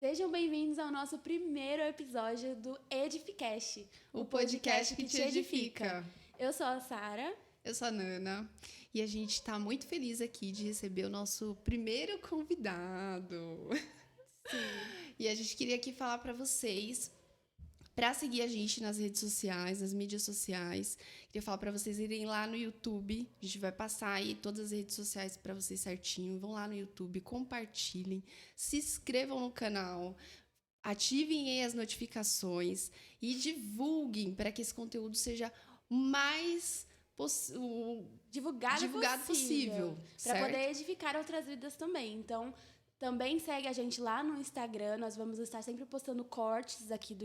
Sejam bem-vindos ao nosso primeiro episódio do Edificast, o podcast que te edifica. Eu sou a Sara. Eu sou a Nana. E a gente está muito feliz aqui de receber o nosso primeiro convidado. Sim. E a gente queria aqui falar para vocês, para seguir a gente nas redes sociais, nas mídias sociais. Queria falar para vocês irem lá no YouTube. A gente vai passar aí todas as redes sociais para vocês certinho. Vão lá no YouTube, compartilhem, se inscrevam no canal, ativem aí as notificações e divulguem para que esse conteúdo seja o mais divulgado possível para poder edificar outras vidas também. Então, também segue a gente lá no Instagram. Nós vamos estar sempre postando cortes aqui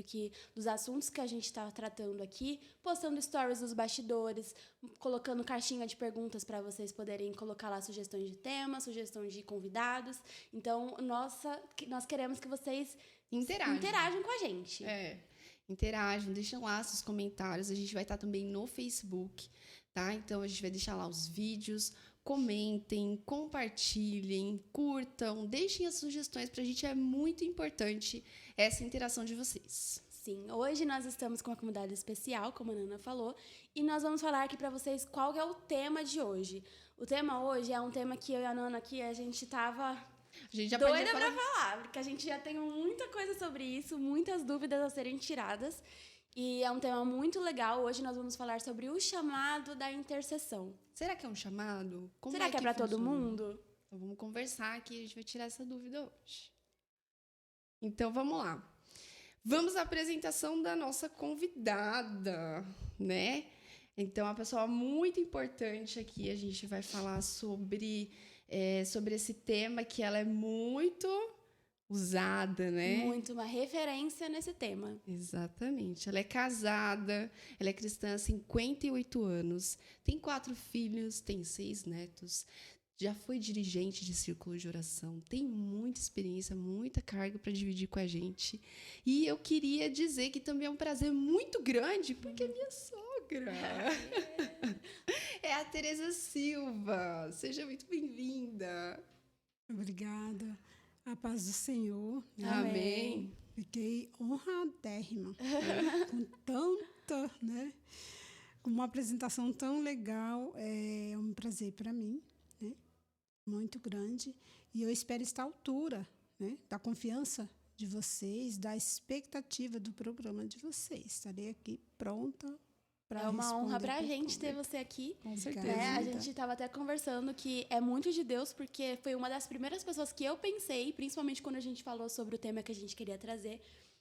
dos assuntos que a gente está tratando aqui, postando stories dos bastidores, colocando caixinha de perguntas para vocês poderem colocar lá sugestões de temas, sugestões de convidados. Então, nós queremos que vocês interajam com a gente. Interajam, deixem lá seus comentários. A gente vai estar também no Facebook, tá? Então, a gente vai deixar lá os vídeos. Comentem, compartilhem, curtam, deixem as sugestões. Pra gente é muito importante essa interação de vocês. Sim, hoje nós estamos com uma convidada especial, como a Nana falou, e nós vamos falar aqui pra vocês qual é o tema de hoje. O tema hoje é um tema que eu e a Nana aqui, a gente já doida pra falar, porque a gente já tem muita coisa sobre isso, muitas dúvidas a serem tiradas. E é um tema muito legal. Hoje nós vamos falar sobre o chamado da intercessão. Será que é um chamado? Será que é para todo mundo? Então vamos conversar aqui, a gente vai tirar essa dúvida hoje. Então vamos lá. Vamos à apresentação da nossa convidada, né? Então, uma pessoa muito importante aqui, a gente vai falar sobre esse tema, que ela é muito usada, né? Muito, uma referência nesse tema. Exatamente. Ela é casada, ela é cristã há 58 anos, tem 4 filhos, tem 6 netos, já foi dirigente de círculo de oração, tem muita experiência, muita carga para dividir com a gente. E eu queria dizer que também é um prazer muito grande, porque é minha sogra. É a Tereza Silva. Seja muito bem-vinda. Obrigada. A paz do Senhor. Amém. Fiquei honradérrima com tanta, né? Com uma apresentação tão legal. É um prazer para mim, né? Muito grande. E eu espero estar à altura, né? Da confiança de vocês, da expectativa do programa de vocês. Estarei aqui pronta. É uma honra pra gente ter você aqui. Com certeza. A gente estava até conversando que é muito de Deus, porque foi uma das primeiras pessoas que eu pensei, principalmente quando a gente falou sobre o tema que a gente queria trazer.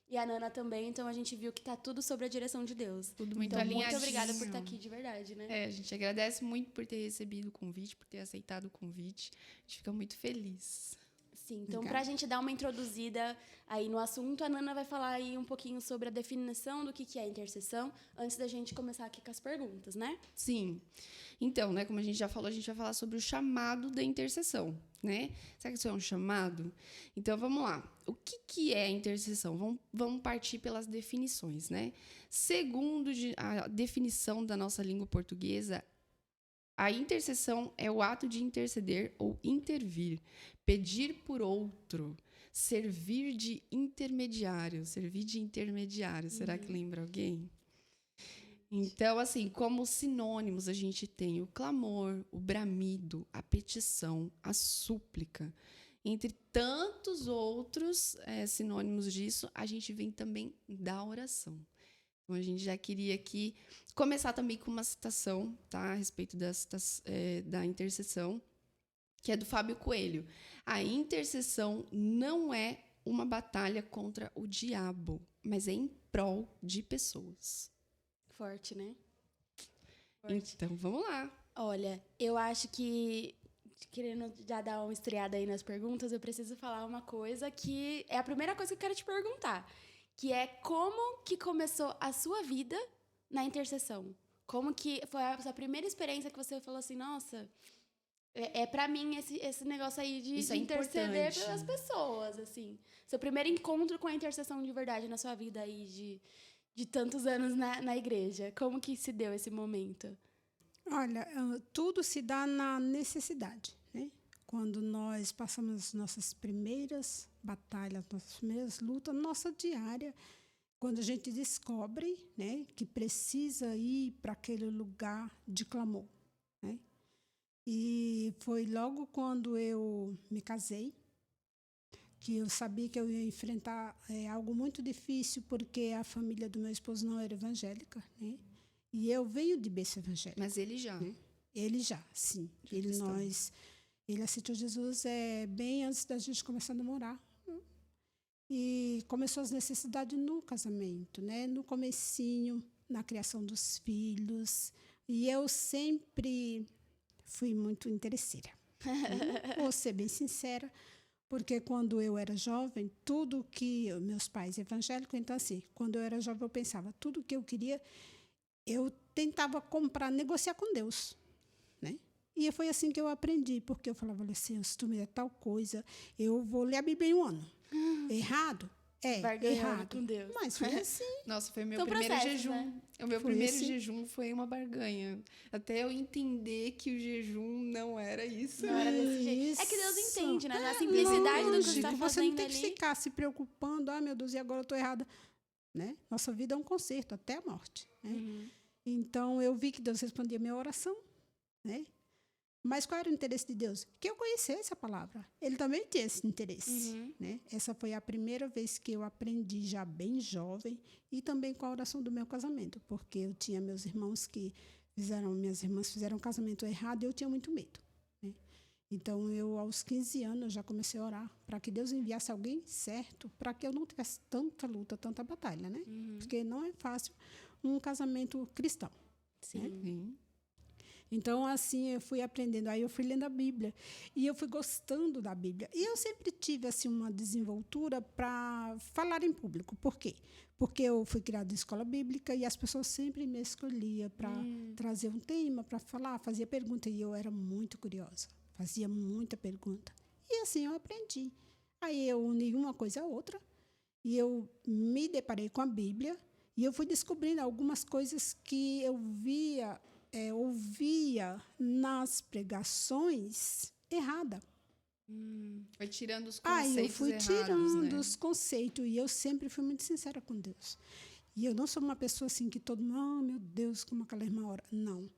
E a Nana também, então a gente viu que tá tudo sobre a direção de Deus. Tudo muito então, alinhadinho. Muito obrigada por estar aqui, de verdade, né? A gente agradece muito por ter recebido o convite, por ter aceitado o convite. A gente fica muito feliz. Sim, então pra gente dar uma introduzida aí no assunto, a Nana vai falar aí um pouquinho sobre a definição do que é intercessão, antes da gente começar aqui com as perguntas, né? Sim. Então, né, como a gente já falou, a gente vai falar sobre o chamado da intercessão, né? Será que isso é um chamado? Então, vamos lá. O que é a intercessão? Vamos partir pelas definições, né? Segundo a definição da nossa língua portuguesa, a intercessão é o ato de interceder ou intervir, pedir por outro, servir de intermediário. Será que lembra alguém? Então, assim, como sinônimos, a gente tem o clamor, o bramido, a petição, a súplica. Entre tantos outros sinônimos disso, a gente vem também da oração. Então, a gente já queria aqui começar também com uma citação, tá, a respeito da intercessão, que é do Fábio Coelho. A intercessão não é uma batalha contra o diabo, mas é em prol de pessoas. Forte, né? Forte. Então, vamos lá. Olha, eu acho que, querendo já dar uma estreada aí nas perguntas, eu preciso falar uma coisa que é a primeira coisa que eu quero te perguntar, que é como que começou a sua vida na intercessão? Como que foi a sua primeira experiência que você falou assim, nossa, pra mim esse negócio aí de interceder importante. pelas pessoas, assim. Seu primeiro encontro com a intercessão de verdade na sua vida aí de tantos anos na igreja. Como que se deu esse momento? Olha, tudo se dá na necessidade, né? quando nós passamos as nossas primeiras batalhas, nossas primeiras lutas, nossa diária, quando a gente descobre, né, que precisa ir para aquele lugar de clamor, né? E foi logo quando eu me casei, que eu sabia que eu ia enfrentar algo muito difícil, porque a família do meu esposo não era evangélica, né? E eu venho de berço evangélico. Mas ele já. Né? Ele já, sim. Ele aceitou Jesus bem antes da gente começar a namorar. E começou as necessidades no casamento, né? No comecinho, na criação dos filhos. E eu sempre fui muito interesseira. Vou ser bem sincera, porque quando eu era jovem, tudo que... Meus pais evangélicos, então assim, quando eu era jovem eu pensava, tudo que eu queria, eu tentava comprar, negociar com Deus, né? E foi assim que eu aprendi, porque eu falava assim, se tu me der tal coisa, eu vou ler a Bíblia em um ano. Errado? Errado. Com Deus. Mas foi assim. Nossa, foi meu São primeiro processos, jejum. né? O meu Foi primeiro assim. jejum foi uma barganha. Até eu entender que o jejum não era isso. Não era desse jeito. É que Deus Isso. entende, né? Na simplicidade do que você Lógico, está você fazendo não tem que ali. ficar se preocupando, meu Deus, e agora eu estou errada. Né? Nossa vida é um concerto, até a morte. Né? Então, eu vi que Deus respondia a minha oração. Né? Mas qual era o interesse de Deus? Que eu conhecesse a palavra. Ele também tinha esse interesse. Né? Essa foi a primeira vez que eu aprendi, já bem jovem, e também com a oração do meu casamento, porque eu tinha meus irmãos minhas irmãs fizeram um casamento errado e eu tinha muito medo. Né? Então, eu, aos 15 anos, eu já comecei a orar para que Deus enviasse alguém certo, para que eu não tivesse tanta luta, tanta batalha, né? Porque não é fácil um casamento cristão. Sim. Né? Sim. Então, assim, eu fui aprendendo. Aí eu fui lendo a Bíblia. E eu fui gostando da Bíblia. E eu sempre tive, assim, uma desenvoltura para falar em público. Por quê? Porque eu fui criada em escola bíblica e as pessoas sempre me escolhiam para trazer um tema, para falar, fazia pergunta. E eu era muito curiosa. Fazia muita pergunta. E, assim, eu aprendi. Aí eu uni uma coisa a outra. E eu me deparei com a Bíblia. E eu fui descobrindo algumas coisas que eu ouvia nas pregações errada. Foi tirando os Aí conceitos eu fui errados, tirando né? os conceitos e eu sempre fui muito sincera com Deus. E eu não sou uma pessoa assim que todo mundo, meu Deus, como aquela irmã ora. Não.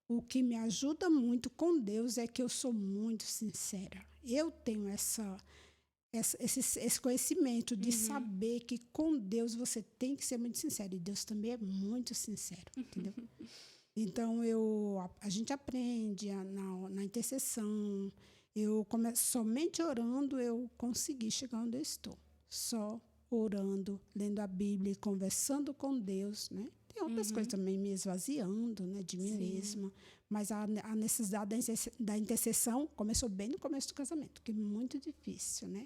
O que me ajuda muito com Deus é que eu sou muito sincera. Eu tenho esse conhecimento de saber que com Deus você tem que ser muito sincero. E Deus também é muito sincero, entendeu? Então, a gente aprende na intercessão. Somente orando eu consegui chegar onde eu estou. Só orando, lendo a Bíblia e conversando com Deus, né? Tem outras coisas também, me esvaziando, né, de mim mesma. Mas a necessidade da intercessão começou bem no começo do casamento, que é muito difícil, né?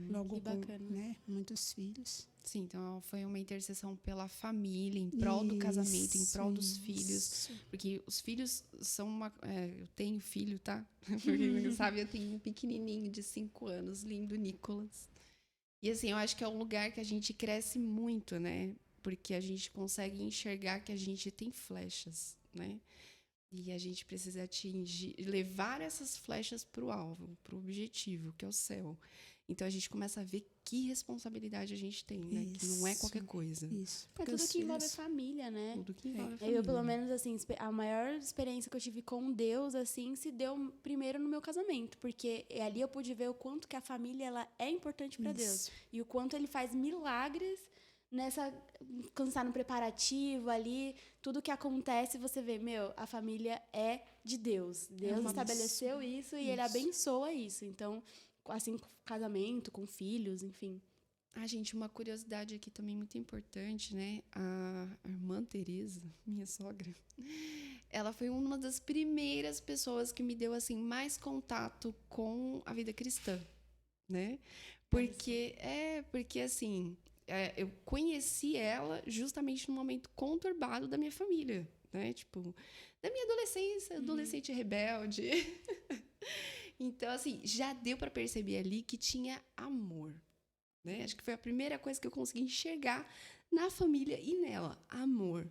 Logo Que bacana. com, né, muitos filhos. Sim, então foi uma intercessão pela família, em prol do casamento, em prol dos filhos. Porque os filhos são uma... eu tenho filho, tá? Porque, sabe, eu tenho um pequenininho de 5 anos, lindo Nicolas. E assim, eu acho que é um lugar que a gente cresce muito, né? Porque a gente consegue enxergar que a gente tem flechas, né? E a gente precisa levar essas flechas para o alvo, para o objetivo, que é o céu. Então a gente começa a ver que responsabilidade a gente tem, né? Que não é qualquer coisa. Isso. É tudo que envolve família, né? Tudo que envolve Eu, família. pelo menos, assim, a maior experiência que eu tive com Deus, assim, se deu primeiro no meu casamento. Porque ali eu pude ver o quanto que a família, ela é importante para Deus. E o quanto ele faz milagres quando você tá no preparativo ali, tudo que acontece, você vê, a família é de Deus. Deus estabeleceu isso e ele abençoa isso. Então, assim, com casamento, com filhos, enfim. Gente, uma curiosidade aqui também muito importante, né? A irmã Teresa, minha sogra, ela foi uma das primeiras pessoas que me deu, assim, mais contato com a vida cristã, né? Porque, assim... eu conheci ela justamente no momento conturbado da minha família, né? Tipo, da minha adolescência, adolescente rebelde. Então, assim, já deu para perceber ali que tinha amor, né? Acho que foi a primeira coisa que eu consegui enxergar na família e nela, amor.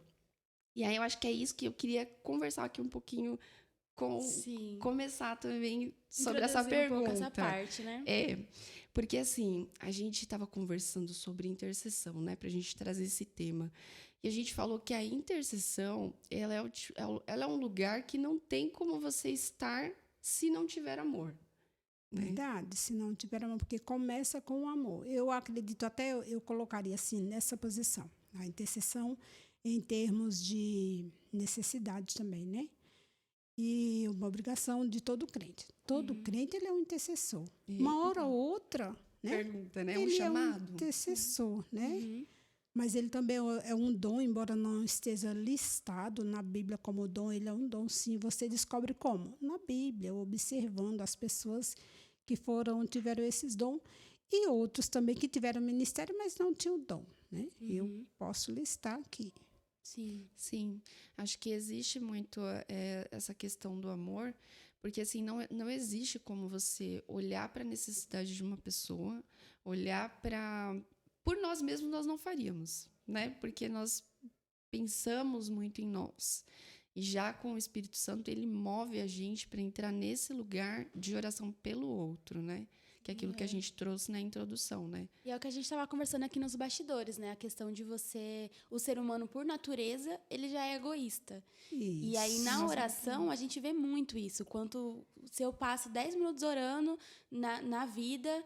E aí eu acho que é isso que eu queria conversar aqui um pouquinho começar também sobre essa Introduzir um pouco pergunta. essa parte, né? Porque assim, a gente estava conversando sobre intercessão, né, para a gente trazer esse tema. E a gente falou que a intercessão, ela é um lugar que não tem como você estar se não tiver amor. Né? Verdade, se não tiver amor, porque começa com o amor. Eu acredito, até eu colocaria assim, nessa posição, a intercessão em termos de necessidade também, né? E uma obrigação de todo crente. Todo crente, ele é um intercessor. Uma hora ou outra, né? Pergunta, né? Ele chamado. é um intercessor, né? Mas ele também é um dom, embora não esteja listado na Bíblia como dom, ele é um dom, sim. Você descobre como? Na Bíblia, observando as pessoas que tiveram esses dons e outros também que tiveram ministério, mas não tinham dom, né? Eu posso listar aqui. Sim. Acho que existe muito essa questão do amor, porque assim, não existe como você olhar para a necessidade de uma pessoa, olhar para... Por nós mesmos, nós não faríamos, né? Porque nós pensamos muito em nós. E já com o Espírito Santo, ele move a gente para entrar nesse lugar de oração pelo outro, né? Que é aquilo que a gente trouxe na introdução, né? E é o que a gente estava conversando aqui nos bastidores, né? A questão de o ser humano, por natureza, ele já é egoísta. Isso. E aí, na oração, a gente vê muito isso. Se eu passo 10 minutos orando na vida,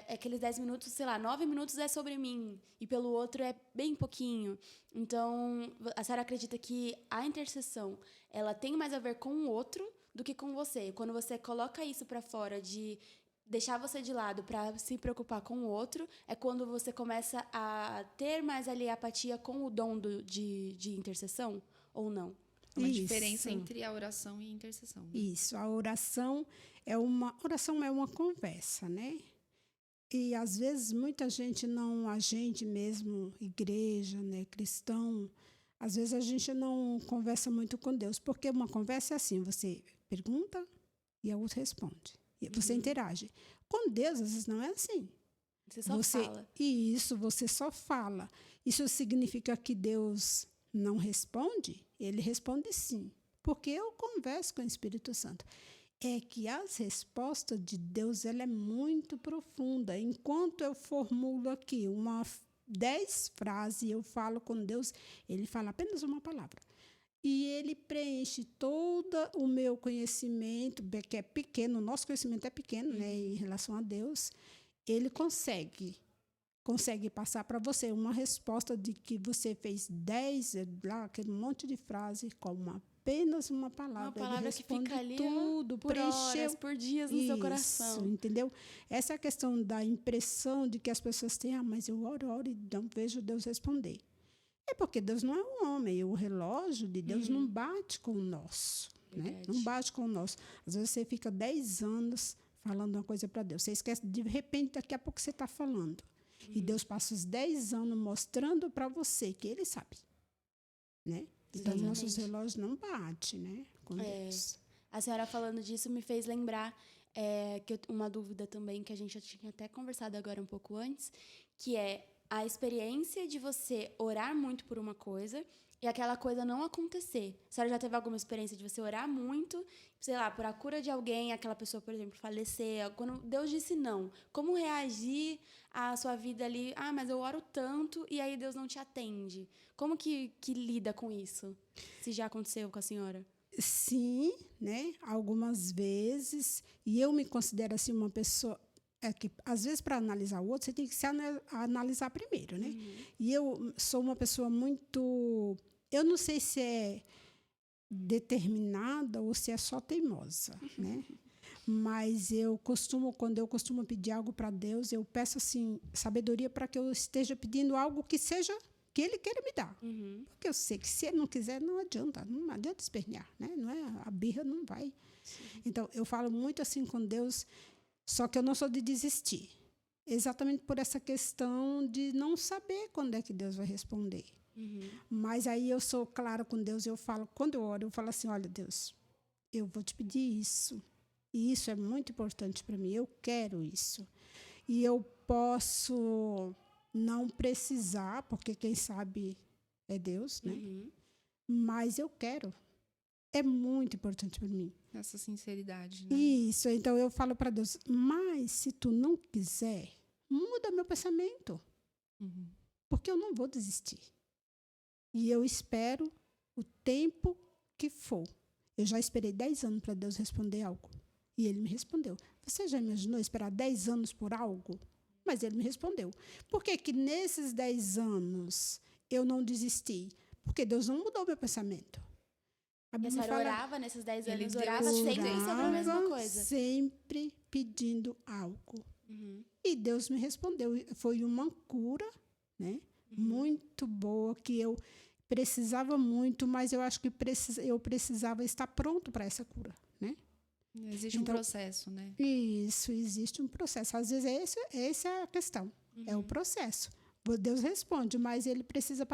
aqueles 10 minutos, sei lá, 9 minutos é sobre mim. E pelo outro é bem pouquinho. Então, a senhora acredita que a intercessão, ela tem mais a ver com o outro do que com você. Quando você coloca isso para fora de... deixar você de lado para se preocupar com o outro, é quando você começa a ter mais ali apatia com o dom de intercessão, ou não? Uma diferença entre a oração e a intercessão. Né? Isso, a oração é uma conversa, né? E às vezes muita gente a gente mesmo, igreja, né, cristão, às vezes a gente não conversa muito com Deus, porque uma conversa é assim, você pergunta e a outra responde. Você interage. Com Deus, às vezes, não é assim. Você só fala. Isso, você só fala. Isso significa que Deus não responde? Ele responde sim, porque eu converso com o Espírito Santo. É que as respostas de Deus, ela é muito profunda. Enquanto eu formulo aqui 10 frases, eu falo com Deus, ele fala apenas uma palavra. E ele preenche todo o meu conhecimento, que é pequeno, o nosso conhecimento é pequeno, né, em relação a Deus. Ele consegue passar para você uma resposta de que você fez 10, aquele monte de frase, com apenas uma palavra. Uma palavra ele que fica ali tudo, por horas, por dias no seu coração. Entendeu? Essa é a questão da impressão de que as pessoas têm, mas eu oro e não vejo Deus responder. É porque Deus não é um homem, o relógio de Deus não bate com o nosso. Né? Não bate com o nosso. Às vezes você fica 10 anos falando uma coisa para Deus. Você esquece, de repente, daqui a pouco você está falando. E Deus passa os 10 anos mostrando para você que Ele sabe. Né? Então, nossos relógios não batem, né, com Deus. A senhora falando disso me fez lembrar uma dúvida também que a gente já tinha até conversado agora um pouco antes, que é a experiência de você orar muito por uma coisa e aquela coisa não acontecer. A senhora já teve alguma experiência de você orar muito, sei lá, por a cura de alguém, aquela pessoa, por exemplo, falecer, quando Deus disse não? Como reagir à sua vida ali? Mas eu oro tanto e aí Deus não te atende. Como que lida com isso? Se já aconteceu com a senhora? Sim, né? Algumas vezes. E eu me considero assim uma pessoa... que às vezes para analisar o outro você tem que se analisar primeiro, né? E eu sou uma pessoa muito, eu não sei se é determinada ou se é só teimosa, né? Mas quando eu costumo pedir algo para Deus, eu peço assim sabedoria para que eu esteja pedindo algo que seja que Ele queira me dar, porque eu sei que se Ele não quiser não adianta espernear, né? Não é, a birra não vai. Então eu falo muito assim com Deus. Só que eu não sou de desistir. Exatamente por essa questão de não saber quando é que Deus vai responder. Mas aí eu sou clara com Deus, quando eu oro, eu falo assim, olha, Deus, eu vou te pedir isso. E isso é muito importante para mim, eu quero isso. E eu posso não precisar, porque quem sabe é Deus, né? Mas eu quero. é muito importante para mim. Essa sinceridade, né? Isso, então eu falo para Deus, mas se tu não quiser, muda meu pensamento, Uhum. porque eu não vou desistir. E eu espero o tempo que for. Eu já esperei 10 anos para Deus responder algo. E ele me respondeu. Você já imaginou esperar 10 anos por algo? Mas ele me respondeu. Por que que nesses 10 anos eu não desisti? Porque Deus não mudou meu pensamento. A E a Bíblia senhora fala, orava nesses 10 Ele anos, deu orava esse sempre tempo. sobre a mesma orava coisa. sempre pedindo algo. Uhum. E Deus me respondeu. Foi uma cura, né? Muito boa, que eu precisava muito, mas eu acho que eu precisava estar pronto para essa cura, né? Existe Então, um processo, né? Isso, existe um processo. Às vezes, essa é a questão, é o processo. Deus responde, mas ele precisa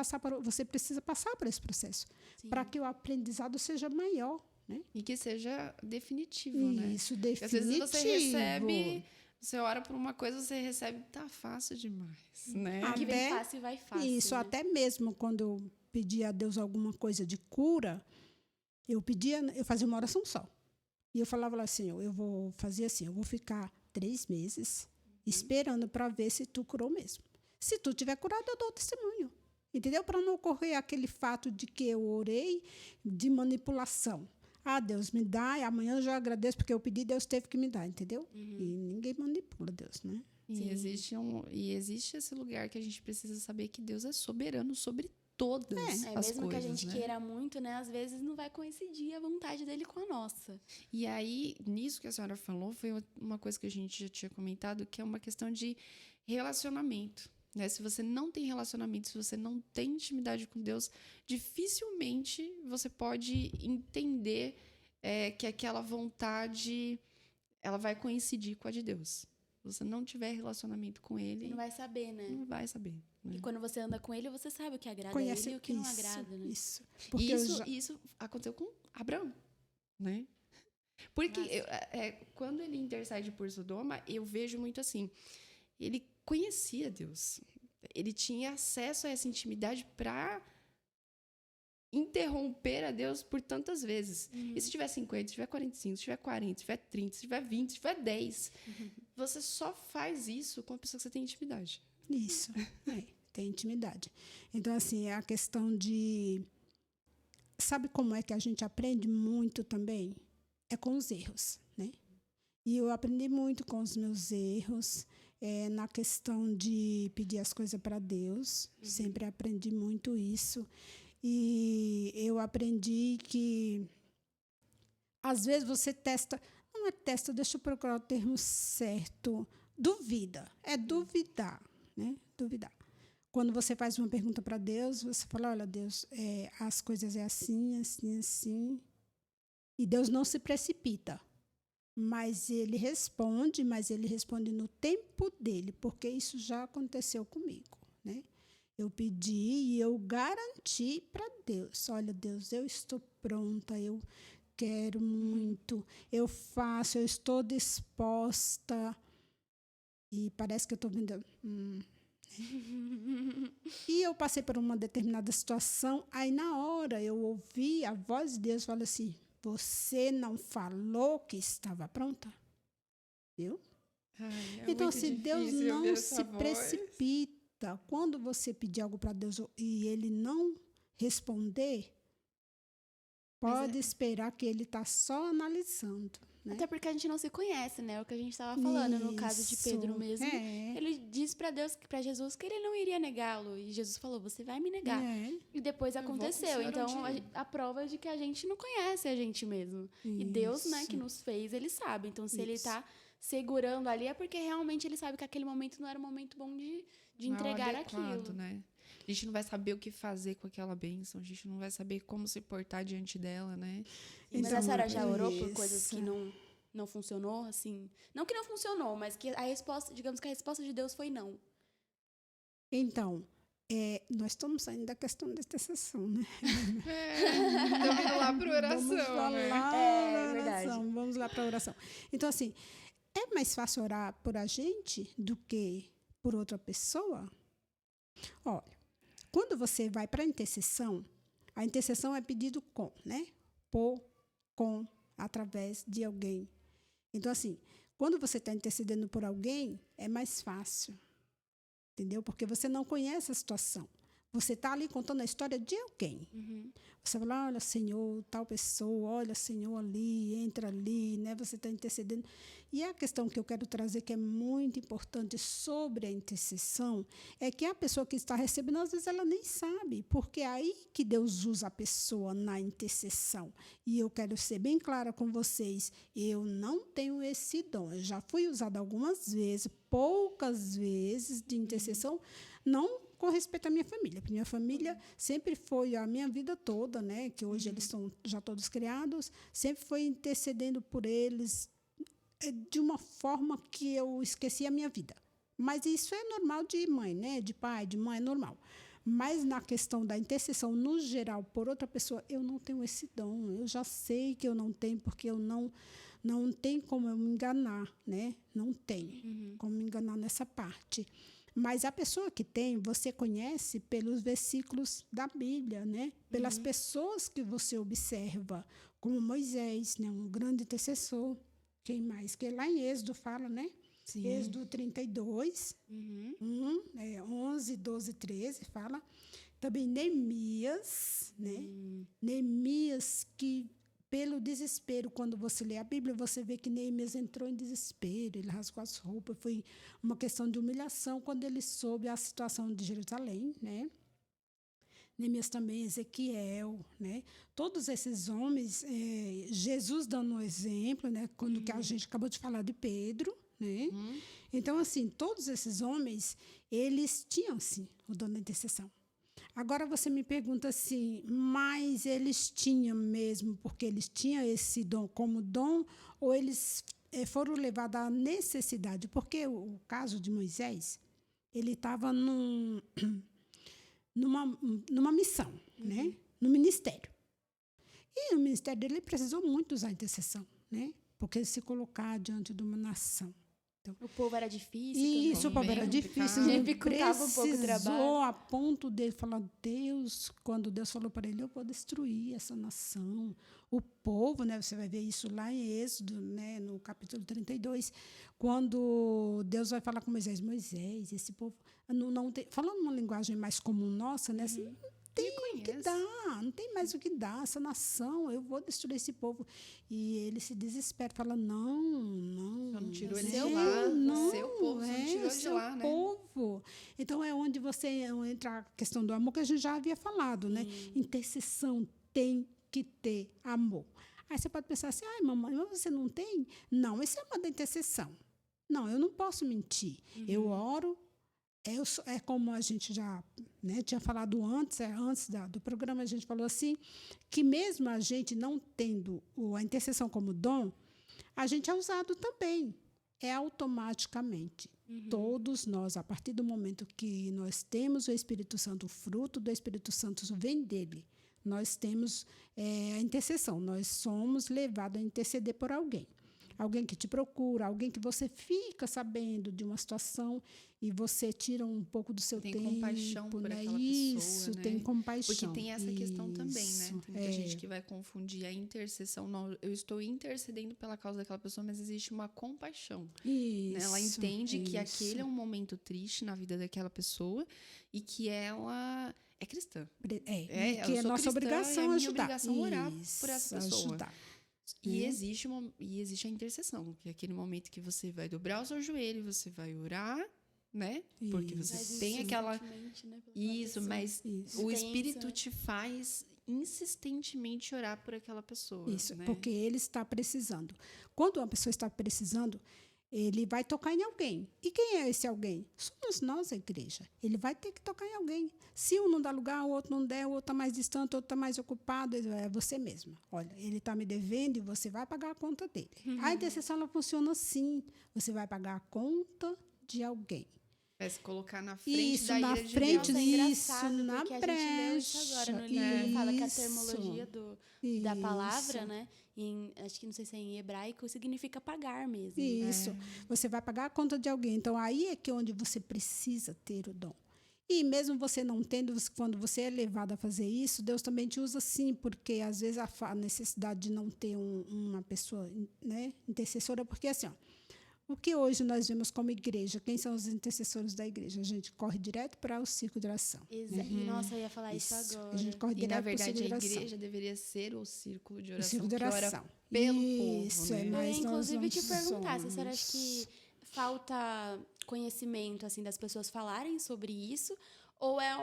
você precisa passar por esse processo, para que o aprendizado seja maior, né? E que seja definitivo, né? Isso, Porque às definitivo. vezes você recebe, você ora por uma coisa, você recebe, tá fácil demais, né? O que vem Até- fácil vai fácil. Isso, né? até mesmo quando eu pedia a Deus alguma coisa de cura, eu fazia uma oração só. E eu falava lá assim, eu vou fazer assim, eu vou ficar 3 meses esperando para ver se tu curou mesmo. Se tu tiver curado, eu dou testemunho. Entendeu? Para não ocorrer aquele fato de que eu orei de manipulação. Ah, Deus me dá, e amanhã eu já agradeço porque eu pedi, Deus teve que me dar, entendeu? E ninguém manipula Deus, né? E existe esse lugar que a gente precisa saber que Deus é soberano sobre todas as Mesmo que a coisas, gente né? queira muito, né? Às vezes não vai coincidir a vontade dele com a nossa. E aí, nisso que a senhora falou, foi uma coisa que a gente já tinha comentado, que é uma questão de relacionamento. Né? Se você não tem relacionamento, se você não tem intimidade com Deus, dificilmente você pode entender que aquela vontade ela vai coincidir com a de Deus. Se você não tiver relacionamento com Ele, Você não vai saber, né? não vai saber. Né? E quando você anda com ele, você sabe o que agrada Conhece a ele e o que não isso, agrada, né? Isso. Porque eu já- Isso aconteceu com Abraão, né? Porque quando ele intercede por Sodoma, eu vejo muito assim, ele conhecia Deus. Ele tinha acesso a essa intimidade para interromper a Deus por tantas vezes. E se tiver 50, se tiver 45, se tiver 40, se tiver 30, se tiver 20, se tiver 10, você só faz isso com a pessoa que você tem intimidade. Isso, tem intimidade. Então, assim, é a questão de... Sabe como é que a gente aprende muito também? É com os erros, né? E eu aprendi muito com os meus erros, na questão de pedir as coisas para Deus. Sempre aprendi muito isso. E eu aprendi que, às vezes, você testa... Não é testa, deixa eu procurar o termo certo. Duvida, é duvidar, né? Duvidar. Quando você faz uma pergunta para Deus, você fala, olha, Deus, as coisas é assim, assim, assim. E Deus não se precipita. Mas ele responde no tempo dele, porque isso já aconteceu comigo, né? Eu pedi e eu garanti para Deus, olha, Deus, eu estou pronta, eu quero muito, eu faço, eu estou disposta. E parece que eu estou vendo... E eu passei por uma determinada situação, aí na hora eu ouvi a voz de Deus falar assim, você não falou que estava pronta? Viu? Então, se Deus não se precipita, quando você pedir algo para Deus e ele não responder, pode esperar que ele está só analisando. Né? Até porque a gente não se conhece, né? O que a gente estava falando no caso de Pedro mesmo. Ele disse para Deus, para Jesus, que ele não iria negá-lo. E Jesus falou, você vai me negar. E depois aconteceu. Então, a prova é de que a gente não conhece a gente mesmo. E Deus, né, que nos fez, ele sabe. Então, se ele está segurando ali, é porque realmente ele sabe que aquele momento não era um momento bom de entregar aquilo. Né? A gente não vai saber o que fazer com aquela bênção, a gente não vai saber como se portar diante dela, né? Mas a senhora já orou por coisas que não funcionou, assim? Não que não funcionou, mas que a resposta, digamos que a resposta de Deus foi não. Então, nós estamos saindo da questão da intercessão, né? Estamos indo lá para oração. Vamos lá para a oração. Então, assim, é mais fácil orar por a gente do que por outra pessoa? Olha, quando você vai para a intercessão é pedido com, né? Por através de alguém. Então, assim, quando você está intercedendo por alguém, é mais fácil. Entendeu? Porque você não conhece a situação. Você está ali contando a história de alguém. Você fala, olha, Senhor, tal pessoa, olha, Senhor, ali, entra ali, né? Você está intercedendo. E a questão que eu quero trazer, que é muito importante sobre a intercessão, é que a pessoa que está recebendo, às vezes, ela nem sabe, porque é aí que Deus usa a pessoa na intercessão. E eu quero ser bem clara com vocês, eu não tenho esse dom. Eu já fui usada algumas vezes, poucas vezes de intercessão, não com respeito à minha família. Minha família sempre foi, a minha vida toda, né, que hoje eles estão já todos criados, sempre foi intercedendo por eles de uma forma que eu esqueci a minha vida. Mas isso é normal de mãe, né, de pai, de mãe, é normal. Mas na questão da intercessão, no geral, por outra pessoa, eu não tenho esse dom. Eu já sei que eu não tenho, porque eu não tem como eu me enganar, né? Não tem como me enganar nessa parte. Mas a pessoa que tem, você conhece pelos versículos da Bíblia, né? Pelas pessoas que você observa, como Moisés, né? Um grande intercessor. Quem mais? Que lá em Êxodo fala, né? Sim. Êxodo 32, 11, 12, 13, fala. Também Neemias, né? Neemias que, pelo desespero, quando você lê a Bíblia, você vê que Neemias entrou em desespero, ele rasgou as roupas, foi uma questão de humilhação quando ele soube a situação de Jerusalém, né? Neemias também, Ezequiel, né? Todos esses homens, Jesus dando um exemplo, né? Quando que a gente acabou de falar de Pedro, né? Então, assim, todos esses homens, eles tinham, sim, o dom da intercessão. Agora você me pergunta assim, mas eles tinham mesmo, porque eles tinham esse dom como dom, ou eles foram levados à necessidade? Porque o caso de Moisés, ele estava numa missão, né? No ministério. E o ministério dele precisou muito usar a intercessão, né? Porque se colocar diante de uma nação. Então, o povo era difícil isso, também. o povo era difícil. Dificultava um pouco o trabalho. Precisou a ponto dele falar, Deus, quando Deus falou para ele, eu vou destruir essa nação. O povo, né, você vai ver isso lá em Êxodo, né, no capítulo 32, quando Deus vai falar com Moisés, esse povo, não tem, falando uma linguagem mais comum nossa, né, assim, não tem o que dar, não tem mais o que dar, essa nação, eu vou destruir esse povo. E ele se desespera, fala, não. Só não tirou ele de lá, não, seu povo, só não tirou de lá, né? Povo. Então, é onde você entra a questão do amor, que a gente já havia falado, né? Intercessão tem que ter amor. Aí você pode pensar assim, ai, mamãe, mas você não tem? Não, esse é uma da intercessão. Não, eu não posso mentir. Eu oro, é como a gente já, né, tinha falado antes do programa, a gente falou assim, que mesmo a gente não tendo a intercessão como dom, a gente é usado também. É automaticamente. Todos nós, a partir do momento que nós temos o Espírito Santo, o fruto do Espírito Santo vem dele. Nós temos a intercessão, nós somos levados a interceder por alguém. Alguém que te procura, alguém que você fica sabendo de uma situação e você tira um pouco do seu tempo. Tem compaixão por aquela isso, pessoa, né? tem compaixão. Porque tem essa questão também, né? Tem muita gente que é. vai confundir a intercessão. Não, eu estou intercedendo pela causa daquela pessoa, mas existe uma compaixão. Isso, né? Ela entende que aquele é um momento triste na vida daquela pessoa e que ela é cristã. E que é nossa obrigação é ajudar. Obrigação orar por essa pessoa. Ajudar. E existe a intercessão, que é aquele momento que você vai dobrar o seu joelho, você vai orar, né? Porque você tem aquela... Né, isso, mas Isso. o Espírito te faz insistentemente orar por aquela pessoa. Isso, né? porque ele está precisando. Quando uma pessoa está precisando, ele vai tocar em alguém. E quem é esse alguém? Somos nós, a igreja. Ele vai ter que tocar em alguém. Se um não dá lugar, o outro não der, o outro está mais distante, o outro está mais ocupado, é você mesma. Olha, ele está me devendo e você vai pagar a conta dele. A intercessão ela funciona assim. Você vai pagar a conta de alguém. Vai se colocar na frente Isso, da na ira de frente Deus. disso, na porque a gente leu isso agora no livro, fala que a termologia da palavra, né? Acho que não sei se é em hebraico, significa pagar mesmo. Isso. Você vai pagar a conta de alguém. Então, aí é que onde você precisa ter o dom. E mesmo você não tendo, quando você é levado a fazer isso, Deus também te usa sim, porque às vezes a necessidade de não ter uma pessoa, né, intercessora, porque assim, ó, o que hoje nós vemos como igreja, quem são os intercessores da igreja? A gente corre direto para o círculo de oração. Nossa, eu ia falar isso agora. A gente corre E, direto na para o verdade, círculo de a oração. igreja deveria ser o círculo de O oração, círculo de que ora oração. pelo Isso, povo, é, né? mas Eu ia, nós inclusive, não te perguntar se a senhora somos. acha que falta conhecimento, assim, das pessoas falarem sobre isso, ou é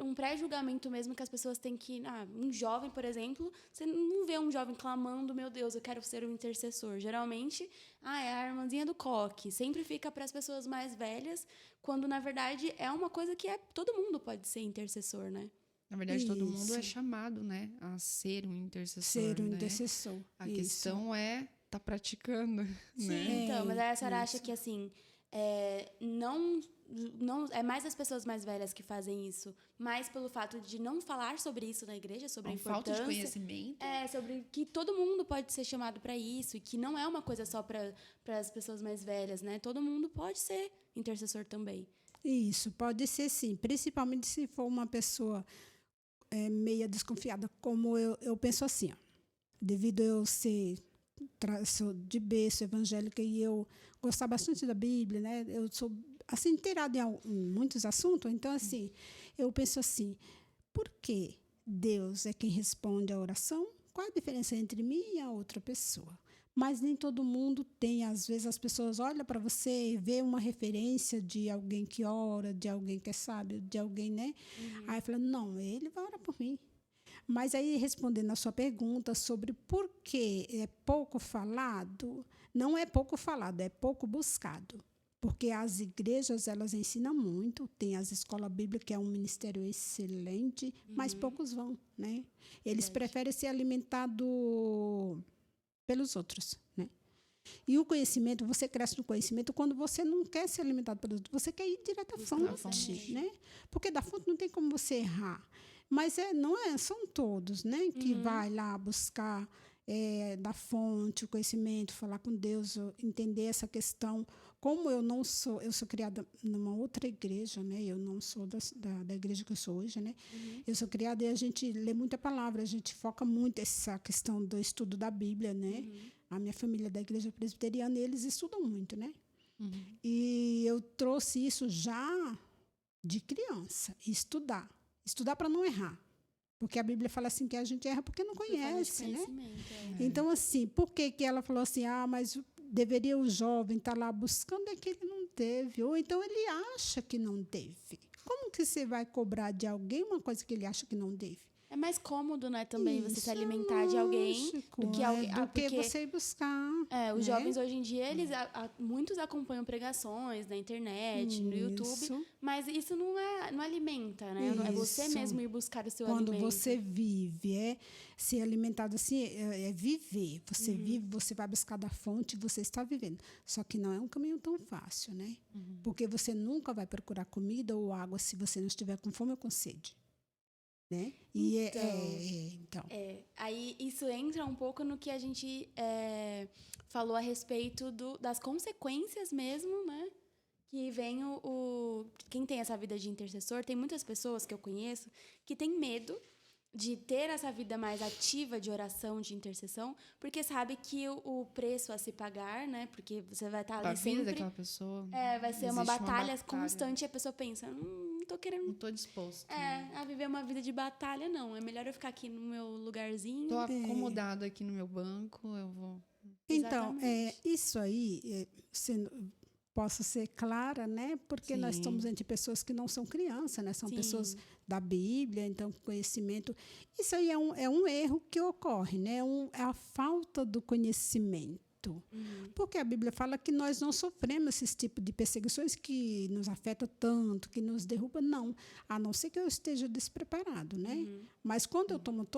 um pré-julgamento mesmo que as pessoas têm que... um jovem, por exemplo, você não vê um jovem clamando, meu Deus, eu quero ser um intercessor. Geralmente, é a irmãzinha do coque. Sempre fica para as pessoas mais velhas, quando, na verdade, é uma coisa que todo mundo pode ser intercessor, né? Na verdade, todo mundo é Isso. chamado, né, a ser um intercessor, Ser um né? intercessor. A Isso. questão é tá praticando, Sim, né? então, mas aí a senhora acha isso. que, assim, não é mais as pessoas mais velhas que fazem isso, mas pelo fato de não falar sobre isso na igreja, sobre a Uma falta de importância, conhecimento. sobre que todo mundo pode ser chamado para isso e que não é uma coisa só para as pessoas mais velhas, né? Todo mundo pode ser intercessor também. Isso, pode ser sim, principalmente se for uma pessoa meia desconfiada, como eu penso assim, ó, devido eu sou de berço evangélica e eu gostar bastante da Bíblia, né? Eu sou assim inteirada em muitos assuntos, então assim, eu penso assim, por que Deus é quem responde a oração? Qual a diferença entre mim e a outra pessoa? Mas nem todo mundo tem, às vezes as pessoas olham para você e vê uma referência de alguém que ora, de alguém que é sábio, de alguém, né? Aí fala, não, ele vai orar por mim. Mas aí, respondendo a sua pergunta sobre por que é pouco falado, não é pouco falado, é pouco buscado. Porque as igrejas, elas ensinam muito, tem as escolas bíblicas, que é um ministério excelente, mas poucos vão, né? Eles preferem ser alimentados pelos outros, né? E o conhecimento, você cresce no conhecimento quando você não quer ser alimentado pelos outros, você quer ir direto à fonte, né? Porque da fonte não tem como você errar. Mas são todos, né? Que vai lá buscar da fonte, o conhecimento, falar com Deus, entender essa questão. Como eu sou criada numa outra igreja, né? Eu não sou da igreja que eu sou hoje, né? Eu sou criada e a gente lê muita palavra, a gente foca muito essa questão do estudo da Bíblia, né? A minha família é da igreja presbiteriana e eles estudam muito, né? E eu trouxe isso já de criança, estudar. Estudar para não errar. Porque a Bíblia fala assim que a gente erra porque não conhece, né? Então, assim, por que ela falou assim, mas deveria o jovem estar lá buscando, é que ele não teve. Ou então ele acha que não teve. Como que você vai cobrar de alguém uma coisa que ele acha que não deve? É mais cômodo, né, também você Isso, se alimentar de alguém do que alguém. do que você ir buscar. Os né? jovens hoje em dia, eles muitos acompanham pregações na internet, no YouTube, mas isso não alimenta, né? É você Isso. mesmo ir buscar o seu Quando alimento. você vive, ser alimentado assim, é viver. Você vive, você vai buscar da fonte, você está vivendo. Só que não é um caminho tão fácil, né? Porque você nunca vai procurar comida ou água se você não estiver com fome ou com sede. Né? E então. Aí isso entra um pouco no que a gente falou a respeito das consequências mesmo, né? Que vem quem tem essa vida de intercessor, tem muitas pessoas que eu conheço que têm medo de ter essa vida mais ativa de oração, de intercessão, porque sabe que o preço a se pagar, né? Porque você vai estar ali A vida sempre... daquela pessoa. vai ser uma batalha constante e a pessoa pensa, não tô querendo... Não tô disposto. a viver uma vida de batalha, não. É melhor eu ficar aqui no meu lugarzinho. Tô acomodado aqui no meu banco, eu vou... Então, Exatamente. isso aí, posso ser clara, né? Porque nós Sim. estamos entre pessoas que não são crianças, né? São Sim. pessoas da Bíblia, então conhecimento. Isso aí é um erro que ocorre, né? É a falta do conhecimento. Porque a Bíblia fala que nós não sofremos esse tipo de perseguições que nos afeta tanto, que nos derruba, não. A não ser que eu esteja despreparado, né? Mas quando eu tomo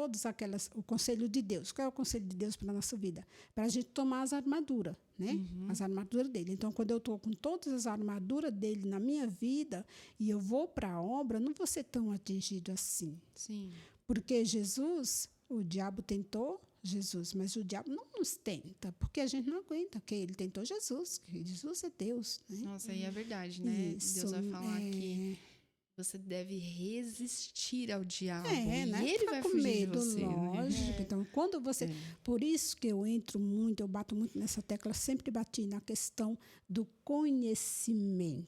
o conselho de Deus, qual é o conselho de Deus para a nossa vida? Para a gente tomar as armaduras, né? As armaduras dele. Então, quando eu estou com todas as armaduras dele na minha vida e eu vou para a obra, não vou ser tão atingido assim. Sim. Porque Jesus, o diabo tentou Jesus, mas o diabo não nos tenta, porque a gente não aguenta, porque ele tentou Jesus, que Jesus é Deus, né? Nossa, aí é verdade, né? Isso, Deus vai falar que você deve resistir ao diabo. né? E ele Fica vai com fugir medo, de você. Né? lógico. Então, quando você... Por isso que eu bato muito nessa tecla, sempre bati na questão do conhecimento,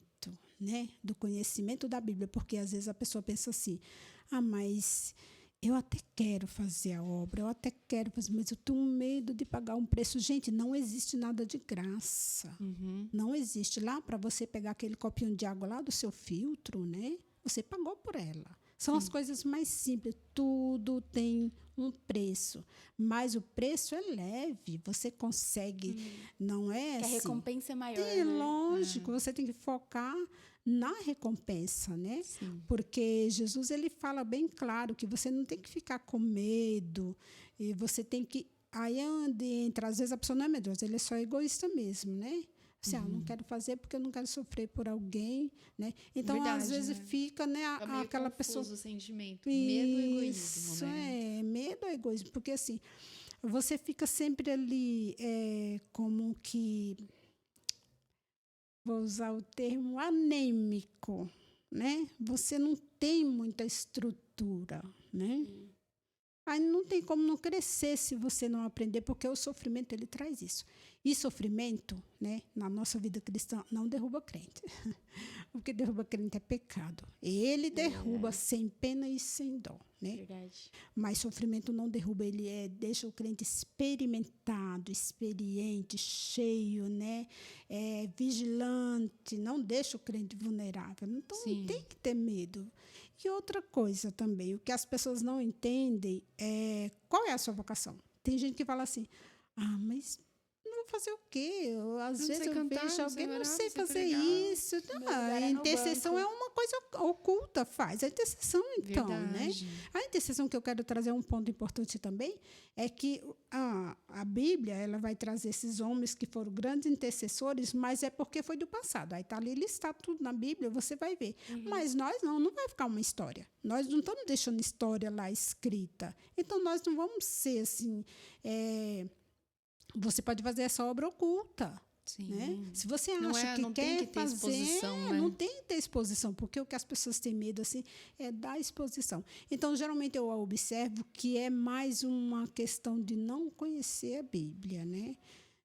né? Do conhecimento da Bíblia, porque às vezes a pessoa pensa assim, mas eu até quero fazer a obra, eu até quero fazer, mas eu tenho medo de pagar um preço. Gente, não existe nada de graça. Não existe. Lá, para você pegar aquele copinho de água lá do seu filtro, né? Você pagou por ela. São as coisas mais simples. Tudo tem um preço. Mas o preço é leve. Você consegue, não é Que a assim. recompensa é maior, É né? lógico, você tem que focar na recompensa, né? Porque Jesus ele fala bem claro que você não tem que ficar com medo e você tem que aí é onde entra, às vezes a pessoa não é medrosa, ele é só egoísta mesmo, né? Assim, não quero fazer porque eu não quero sofrer por alguém, né? Então Verdade, às vezes né? fica, né, Fica meio aquela confuso pessoa o sentimento. Medo e egoísmo, isso né? medo ou egoísmo, porque assim você fica sempre ali como que vou usar o termo anêmico, né? Você não tem muita estrutura, né? Aí não tem como não crescer se você não aprender, porque o sofrimento ele traz isso. E sofrimento, né, na nossa vida cristã, não derruba crente. O que derruba crente é pecado. Ele derruba sem pena e sem dó, né? Verdade. Mas sofrimento não derruba, ele deixa o crente experimentado, experiente, cheio, né? Vigilante, não deixa o crente vulnerável. Então, não tem que ter medo. E outra coisa também, o que as pessoas não entendem é qual é a sua vocação. Tem gente que fala assim, mas não vou fazer o quê? Às vezes eu vejo alguém, não sei fazer isso. A intercessão é uma coisa oculta, faz. A intercessão, então, né? A intercessão que eu quero trazer um ponto importante também é que a Bíblia ela vai trazer esses homens que foram grandes intercessores, mas é porque foi do passado. Aí está ali listado tudo na Bíblia, você vai ver. Mas nós não vai ficar uma história. Nós não estamos deixando história lá escrita. Então, nós não vamos ser assim... Você pode fazer essa obra oculta. Né? Se você acha que quer fazer, não tem que ter exposição, porque o que as pessoas têm medo assim, é da exposição. Então, geralmente, eu observo que é mais uma questão de não conhecer a Bíblia, né?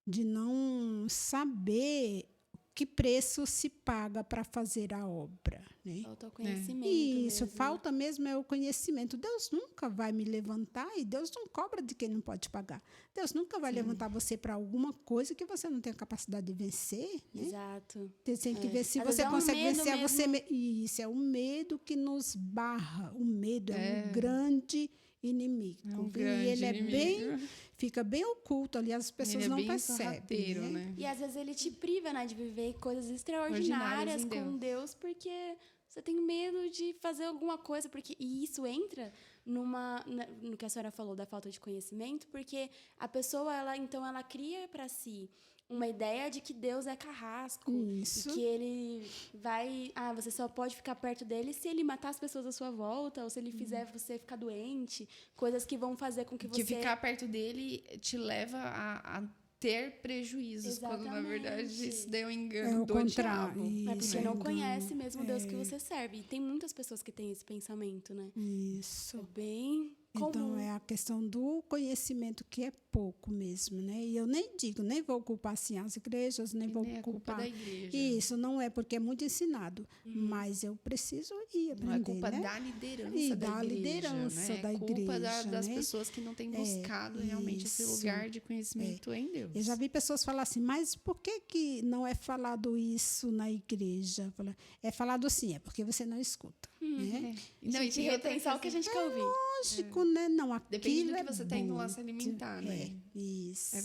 De não saber que preço se paga para fazer a obra. Né? Falta o conhecimento. Isso, mesmo. falta mesmo é o conhecimento. Deus nunca vai me levantar e Deus não cobra de quem não pode pagar. Deus nunca vai levantar você para alguma coisa que você não tem a capacidade de vencer. Né? Exato. Você tem que ver se Às você vezes consegue vencer. mesmo. Isso é o medo que nos barra. O medo é um grande inimigo. E ele fica bem oculto ali, as pessoas não percebem. Né? E às vezes ele te priva, né, de viver coisas extraordinárias com Deus, porque você tem medo de fazer alguma coisa, e isso entra no que a senhora falou da falta de conhecimento, porque a pessoa ela cria para si uma ideia de que Deus é carrasco. Isso. E que ele vai... você só pode ficar perto dele se ele matar as pessoas à sua volta, ou se ele fizer você ficar doente. Coisas que vão fazer com que você... Que ficar perto dele te leva a ter prejuízos, quando na verdade isso daí é um engano do diabo. É porque não conhece mesmo Deus que você serve. E tem muitas pessoas que têm esse pensamento, né? Isso. É bem comum. Então, é a questão do conhecimento que é pouco mesmo, né? E eu nem vou culpar assim as igrejas, nem vou culpar da igreja. Isso, não é porque é muito ensinado, mas eu preciso ir aprender, não é culpa né? da liderança da igreja, né? da igreja, culpa das né? pessoas que não têm buscado realmente esse lugar de conhecimento em Deus. Eu já vi pessoas falar assim, mas por que não é falado isso na igreja? É falado assim, é porque você não escuta. Né? Não, a gente retém só o que a gente quer ouvir. Lógico, né? Não, depende do que você está indo lá se alimentar, né? Isso.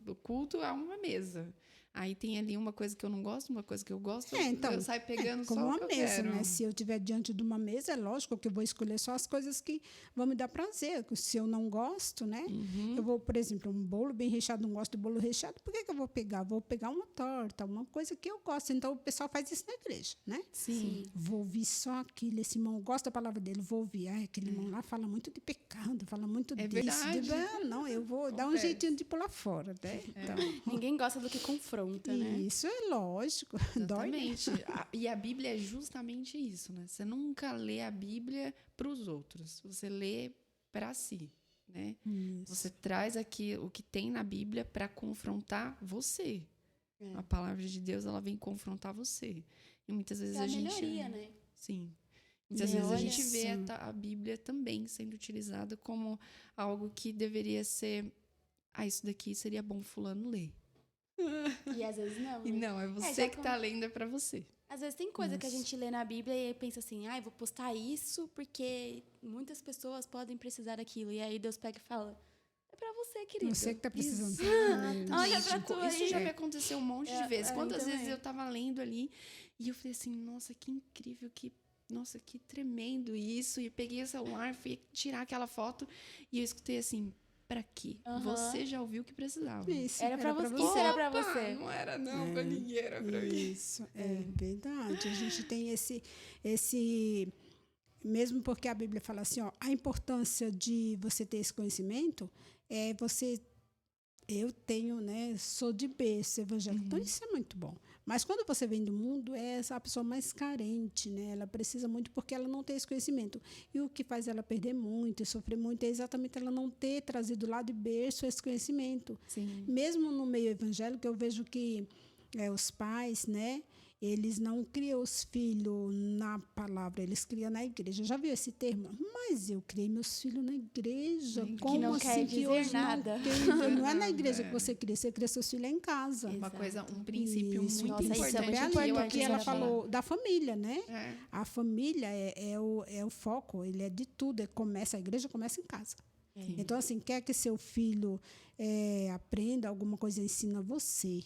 O culto é uma mesa. Aí tem ali uma coisa que eu não gosto, uma coisa que eu gosto, então, eu saio pegando como só uma o que eu mesa, quero. Né? Se eu estiver diante de uma mesa, é lógico que eu vou escolher só as coisas que vão me dar prazer. Se eu não gosto, né? Eu vou, por exemplo, um bolo bem recheado, não gosto de bolo recheado, por que eu vou pegar? Vou pegar uma torta, uma coisa que eu gosto. Então, o pessoal faz isso na igreja, né? Sim. Vou ouvir só aquilo. Esse irmão gosta da palavra dele, vou ouvir. Aquele irmão lá fala muito de pecado, fala muito disso. Verdade. Não, eu vou dar um jeitinho de pular fora, né? Então, ninguém gosta do que confronta. confronta, né? Isso é lógico. Dói, né? Exatamente. E a Bíblia é justamente isso, né? Você nunca lê a Bíblia para os outros, você lê para si, né? Isso. Você traz aqui o que tem na Bíblia para confrontar você. É. A palavra de Deus, ela vem confrontar você. E muitas vezes Pra a gente... melhoria, né? Sim. Muitas E vezes a olha gente vê só. a Bíblia também sendo utilizada como algo que deveria ser... isso daqui seria bom fulano ler. E às vezes não. E né? não, é você já que tá lendo, é pra você. Às vezes tem coisa que a Isso. gente lê na Bíblia e aí pensa assim, vou postar isso porque muitas pessoas podem precisar daquilo. E aí Deus pega e fala, é pra você, querido. Você que tá precisando. Olha pra tu Isso aí. já me aconteceu um monte de vezes. Quantas vezes também. eu tava lendo ali e eu falei assim, nossa, que incrível, nossa, que tremendo isso. E peguei o celular, fui tirar aquela foto e eu escutei assim, pra quê? Aham. Você já ouviu o que precisava. Isso, Era pra você. Isso você. era pra Opa, você. não era não, pra ninguém, era pra mim. Isso, é verdade. A gente tem esse mesmo porque a Bíblia fala assim, ó, a importância de você ter esse conhecimento é você eu tenho, né, sou de berço evangélico, então isso é muito bom. Mas quando você vem do mundo, é essa a pessoa mais carente, né? Ela precisa muito porque ela não tem esse conhecimento. E o que faz ela perder muito e sofrer muito é exatamente ela não ter trazido lá de berço esse conhecimento. Sim. Mesmo no meio evangélico, eu vejo que os pais, né, eles não criam os filhos na palavra, eles criam na igreja. Já viu esse termo? Mas eu criei meus filhos na igreja. Que Como não assim quer que dizer hoje nada. não é na igreja que você cria, você cria seus filhos em casa. Uma Exato. coisa, um princípio Isso. muito Nossa, isso é importante muito É que eu ali importante que ela essa palavra. falou da família, né? É. A família é o foco, ele é de tudo. A igreja começa em casa. Sim. Então, assim, quer que seu filho aprenda alguma coisa, ensina você.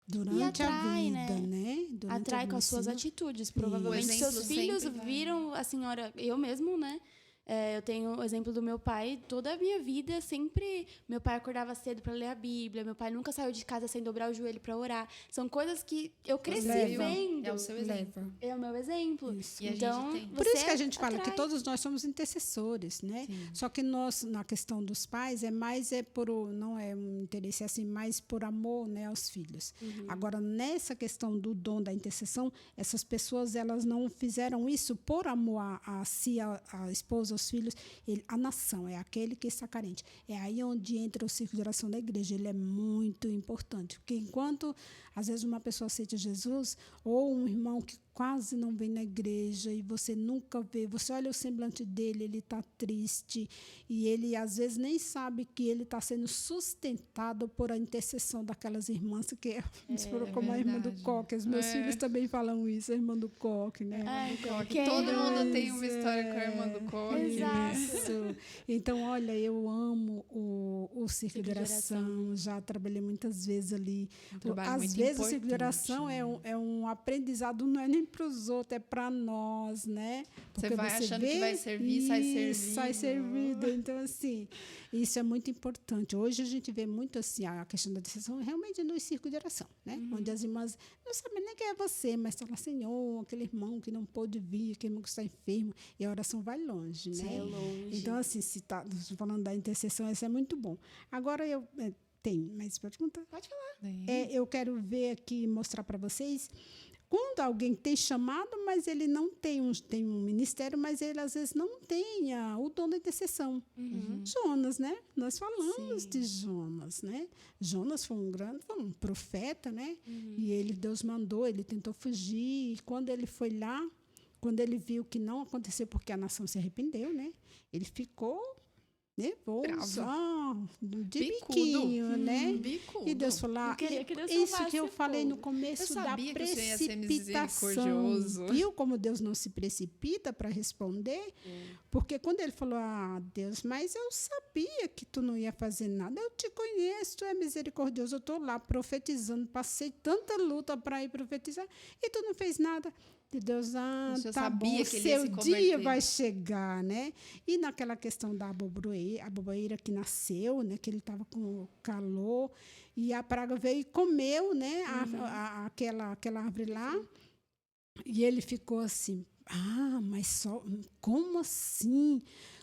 Durante atrai, a vida, né? Durante Atrai a com vida, as suas ensina. atitudes. Provavelmente O exemplo seus filhos sempre vai. viram a senhora, eu mesmo, né? Eu tenho o exemplo do meu pai. Toda a minha vida, sempre... Meu pai acordava cedo para ler a Bíblia. Meu pai nunca saiu de casa sem dobrar o joelho para orar. São coisas que eu cresci Leva. vendo. É o seu exemplo. Leva. É o meu exemplo. Isso. E a gente Então, tem. Por você isso que a gente fala que atrai. todos nós somos intercessores, né? Sim. Só que nós, na questão dos pais, não é um interesse assim, mais por amor, né, aos filhos. Agora, nessa questão do dom da intercessão, essas pessoas, elas não fizeram isso por amor a si, a esposa, aos filhos. A nação é aquele que está carente. É aí onde entra o círculo de oração da igreja. Ele é muito importante. Porque enquanto, às vezes, uma pessoa aceita Jesus, ou um irmão que quase não vem na igreja e você nunca vê, você olha o semblante dele, ele está triste e ele, às vezes, nem sabe que ele está sendo sustentado por a intercessão daquelas irmãs, que como a irmã do verdade. Coque. Os meus filhos também falam isso, a irmã do Coque, né? Quem Todo não? mundo tem uma história com a irmã do Coque. Exato. Isso. Então, olha, eu amo o círculo de oração. Já trabalhei muitas vezes ali. Um trabalho Às muito vezes, o círculo de importante, oração né? é um aprendizado, não é nem para os outros, é para nós, né? Você vai achando que vai servir, sai Sai servido. Então, assim, isso é muito importante. Hoje a gente vê muito assim, a questão da decisão realmente no círculo de oração, né? Onde as irmãs não sabem nem quem é você, mas falam, Senhor, aquele irmão que não pôde vir, aquele irmão que está enfermo, e a oração vai longe, né? É longe. Então, assim, se tá falando da intercessão, isso é muito bom. Agora, tem, mas pode contar. Pode falar. Eu quero ver aqui, mostrar para vocês, quando alguém tem chamado, mas ele não tem um ministério, mas ele às vezes não tem o dom da intercessão. Jonas, né? Nós falamos de Jonas, né? Jonas foi um profeta, né? E Deus mandou, ele tentou fugir, e quando ele foi lá, quando ele viu que não aconteceu porque a nação se arrependeu, né? Ele ficou nervoso, de Bicudo. biquinho, né? Bicudo. E Deus falou, Não queria que Deus isso salvasse que eu o falei no povo. começo Eu da sabia que o Senhor ia ser precipitação. misericordioso. Viu como Deus não se precipita para responder? Porque quando ele falou, Deus, mas eu sabia que tu não ia fazer nada, eu te conheço, tu é misericordioso, eu estou lá profetizando, passei tanta luta para ir profetizar, e tu não fez nada. E Deus, O Senhor tá sabia bom, que ele ia seu se dia converter. vai chegar, né? E naquela questão da aboboeira que nasceu, né? Que ele estava com calor, e a praga veio e comeu, né? Aquela árvore lá, e ele ficou assim, mas só, como assim?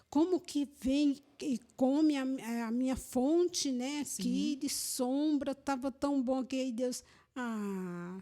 Como que vem e come a minha fonte, né? Aqui de sombra, estava tão bom que aí Deus... Ah,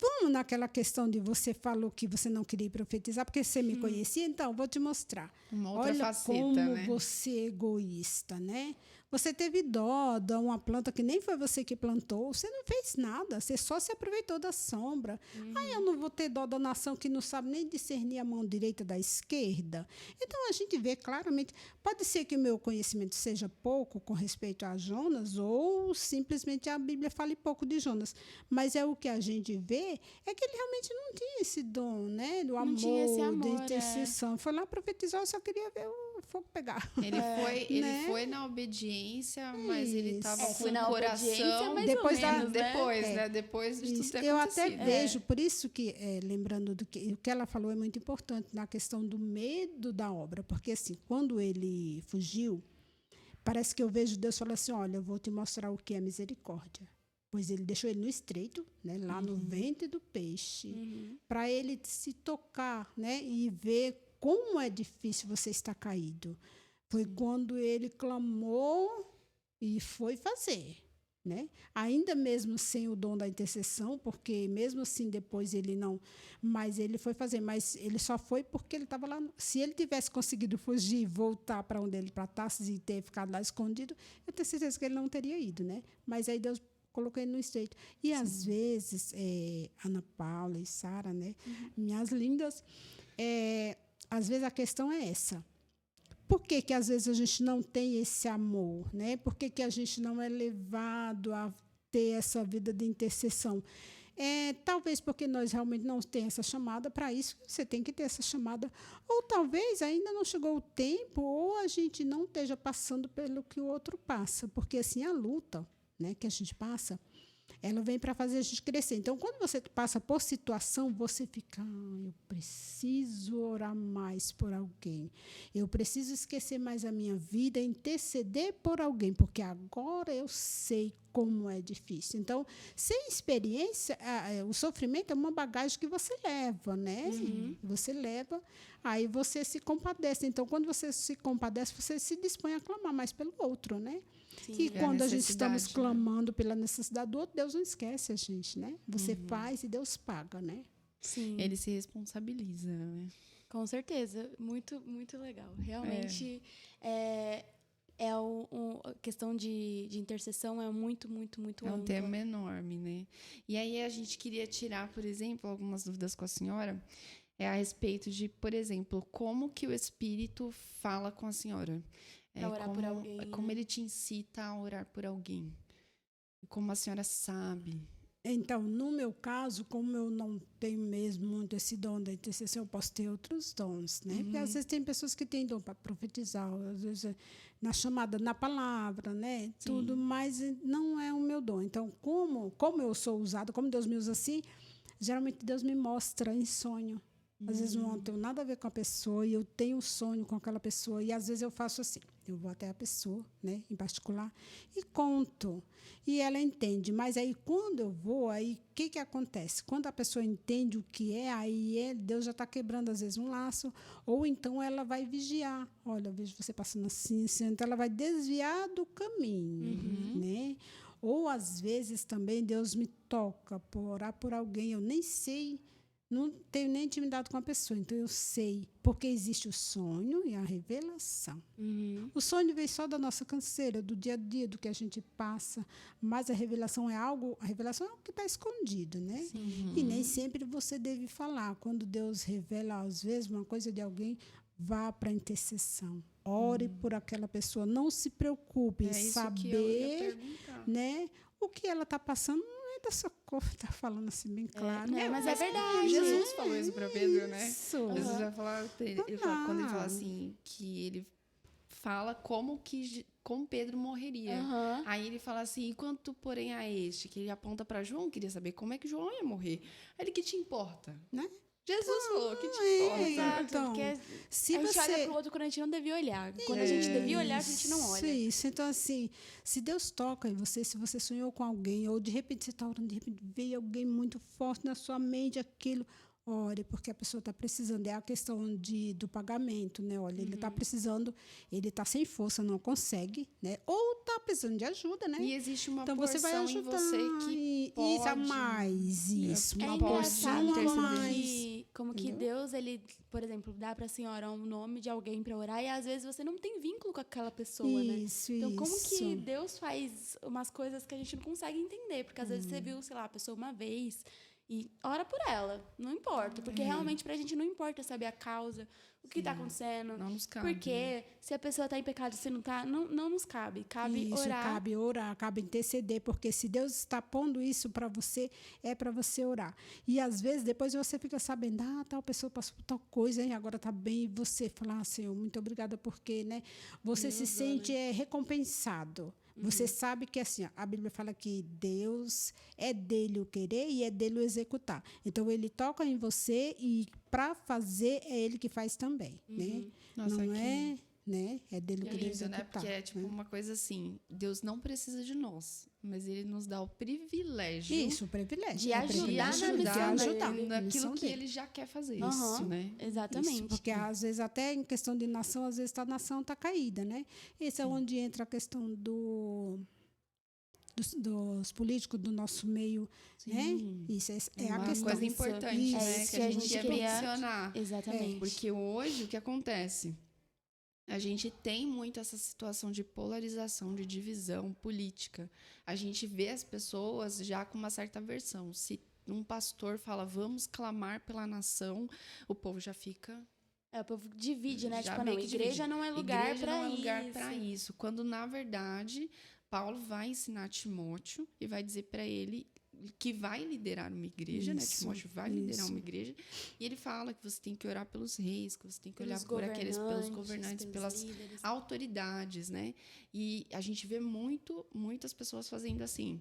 vamos naquela questão de você falou que você não queria profetizar, porque você me conhecia, então vou te mostrar. Uma outra Olha faceta, como né? você é egoísta, né? Você teve dó de uma planta que nem foi você que plantou, você não fez nada, você só se aproveitou da sombra. Aí eu não vou ter dó da nação que não sabe nem discernir a mão direita da esquerda. Então a gente vê claramente, pode ser que o meu conhecimento seja pouco com respeito a Jonas, ou simplesmente a Bíblia fale pouco de Jonas, mas é o que a gente vê é que ele realmente não tinha esse dom, né? Do Não tinha esse amor, da amor, intercessão. Foi lá profetizar, eu só queria ver o fogo pegar. Ele Né? foi na obediência, mas ele estava Isso. com Fui o na obediência, coração mais Depois ou da- menos, né? depois, né? Depois de tudo Isso. ter Eu até acontecido. vejo, por isso que, lembrando do que o que ela falou é muito importante na questão do medo da obra, porque assim, quando ele fugiu, parece que eu vejo Deus falando assim, olha, eu vou te mostrar o que é misericórdia. Pois ele deixou ele no estreito, né, lá no ventre do peixe, para ele se tocar, né, e ver como é difícil você estar caído. Foi quando ele clamou e foi fazer, né? Ainda mesmo sem o dom da intercessão, porque mesmo assim depois ele não, mas ele foi fazer, mas ele só foi porque ele estava lá. Se ele tivesse conseguido fugir e voltar para onde ele para Tarsis e ter ficado lá escondido, eu tenho certeza que ele não teria ido, né? Mas aí Deus colocou ele no estreito. E às vezes, Ana Paula e Sara, né? Minhas lindas, às vezes a questão é essa. Por que que às vezes a gente não tem esse amor, né? Por que que a gente não é levado a ter essa vida de intercessão? Talvez porque nós realmente não temos essa chamada, para isso você tem que ter essa chamada. Ou talvez ainda não chegou o tempo, ou a gente não esteja passando pelo que o outro passa. Porque assim, a luta, né, que a gente passa, ela vem para fazer a gente crescer. Então, quando você passa por situação, você fica, eu preciso orar mais por alguém. Eu preciso esquecer mais a minha vida, interceder por alguém, porque agora eu sei como é difícil. Então, sem experiência, o sofrimento é uma bagagem que você leva, né? Você leva, aí você se compadece. Então, quando você se compadece, você se dispõe a clamar mais pelo outro, né? Sim. E É a quando a gente necessidade, estamos né? clamando pela necessidade do outro, Deus não esquece a gente, né? Você faz e Deus paga, né? Sim. Ele se responsabiliza, né? Com certeza, muito, muito legal. Realmente, a questão de intercessão é muito, muito, muito É um ampla. tema enorme, né? E aí a gente queria tirar, por exemplo, algumas dúvidas com a senhora, a respeito de, por exemplo, como que o Espírito fala com a senhora. Pra orar por alguém, Como né? ele te incita a orar por alguém. Como a senhora sabe. Então, no meu caso, como eu não tenho mesmo muito esse dom da intercessão, eu posso ter outros dons, né? Porque às vezes tem pessoas que têm dom para profetizar, às vezes na chamada, na palavra, né? Tudo, mas não é o meu dom. Então, como eu sou usada, como Deus me usa assim, geralmente Deus me mostra em sonho. Às vezes não tenho nada a ver com a pessoa e eu tenho um sonho com aquela pessoa e às vezes eu faço assim, eu vou até a pessoa, né, em particular, e conto. E ela entende, mas aí quando eu vou, aí o que acontece? Quando a pessoa entende o que é, aí Deus já está quebrando às vezes um laço, ou então ela vai vigiar. Olha, eu vejo você passando assim, assim, então ela vai desviar do caminho, né? Ou às vezes também Deus me toca por orar por alguém, eu nem sei, não tenho nem intimidade com a pessoa, então eu sei, porque existe o sonho e a revelação. O sonho vem só da nossa canseira, do dia a dia, do que a gente passa, mas a revelação é algo que está escondido, né? E nem sempre você deve falar. Quando Deus revela, às vezes, uma coisa de alguém, vá para a intercessão. Ore por aquela pessoa. Não se preocupe em isso que eu ia saber, perguntar. né, o que ela está passando. Não é dessa cor, está falando assim bem claro. Né? Mas é verdade. Jesus falou isso para Pedro, né? Isso. Jesus vai falar, quando ele fala assim, que ele fala como Pedro morreria. Aham. Aí ele fala assim, enquanto porém a este, que ele aponta para João, queria saber como é que João ia morrer. Aí ele, que te importa? Né? Jesus falou, que te é. importa? Exato, Então, porque se a gente você- olha pro outro quando a gente não devia olhar. Quando a gente devia olhar, a gente não olha. Isso. Então, assim, se Deus toca em você, se você sonhou com alguém, ou de repente você está orando, de repente veio alguém muito forte na sua mente, aquilo, ore, porque a pessoa está precisando. É a questão do pagamento, né? Olha, ele está precisando, ele está sem força, não consegue, né? Ou está precisando de ajuda, né? E existe uma Então você vai porção em ajudar. você que pode... Isso a mais, isso. É Uma engraçado porção a interceder. mais. como que Deus, ele, por exemplo, dá pra senhora um nome de alguém pra orar e às vezes você não tem vínculo com aquela pessoa, né? Isso, Então, como isso. que Deus faz umas coisas que a gente não consegue entender? Porque às vezes você viu, sei lá, a pessoa uma vez e ora por ela, não importa. Porque realmente pra gente não importa saber a causa, o que tá acontecendo. Não nos cabe. Porque se a pessoa tá em pecado, se não tá, não nos cabe. Cabe Isso, orar. cabe orar, cabe interceder, porque se Deus está pondo isso para você, é para você orar. E às vezes depois você fica sabendo, tal pessoa passou por tal coisa e agora está bem, e você fala, Senhor, muito obrigada, porque, né, você se sente recompensado. Você sabe que assim, a Bíblia fala que Deus é dele o querer e é dele o executar. Então ele toca em você e para fazer é ele que faz também, né? Nossa, Não que é, né? É dele o que querer lindo, executar. né? Porque é tipo uma coisa assim, Deus não precisa de nós, mas ele nos dá o privilégio Isso, o privilégio. De É ajudar privilégio na de missão ajudar dele. na naquilo missão que dele. ele já quer fazer. Aham, Isso, né? Exatamente. Isso, porque às vezes até em questão de nação, às vezes a nação está caída, né? Esse é onde entra a questão dos políticos do nosso meio, né? Isso é a Uma questão. coisa importante, Isso. né? Isso Que a gente ia queria- mencionar. Exatamente. Porque hoje o que acontece? A gente tem muito essa situação de polarização, de divisão política. A gente vê as pessoas já com uma certa aversão. Se um pastor fala, vamos clamar pela nação, o povo já fica... O povo divide, né? já Tipo, meio não, que igreja divide. não é lugar Igreja pra não é isso. lugar para isso. Quando, na verdade, Paulo vai ensinar Timóteo e vai dizer para ele que vai liderar uma igreja, né? Isso, Timóteo vai liderar isso. uma igreja. E ele fala que você tem que orar pelos reis, que você tem que Pelos olhar por aqueles, pelos governantes, pelos pelas líderes. autoridades, né? E a gente vê muitas pessoas fazendo assim.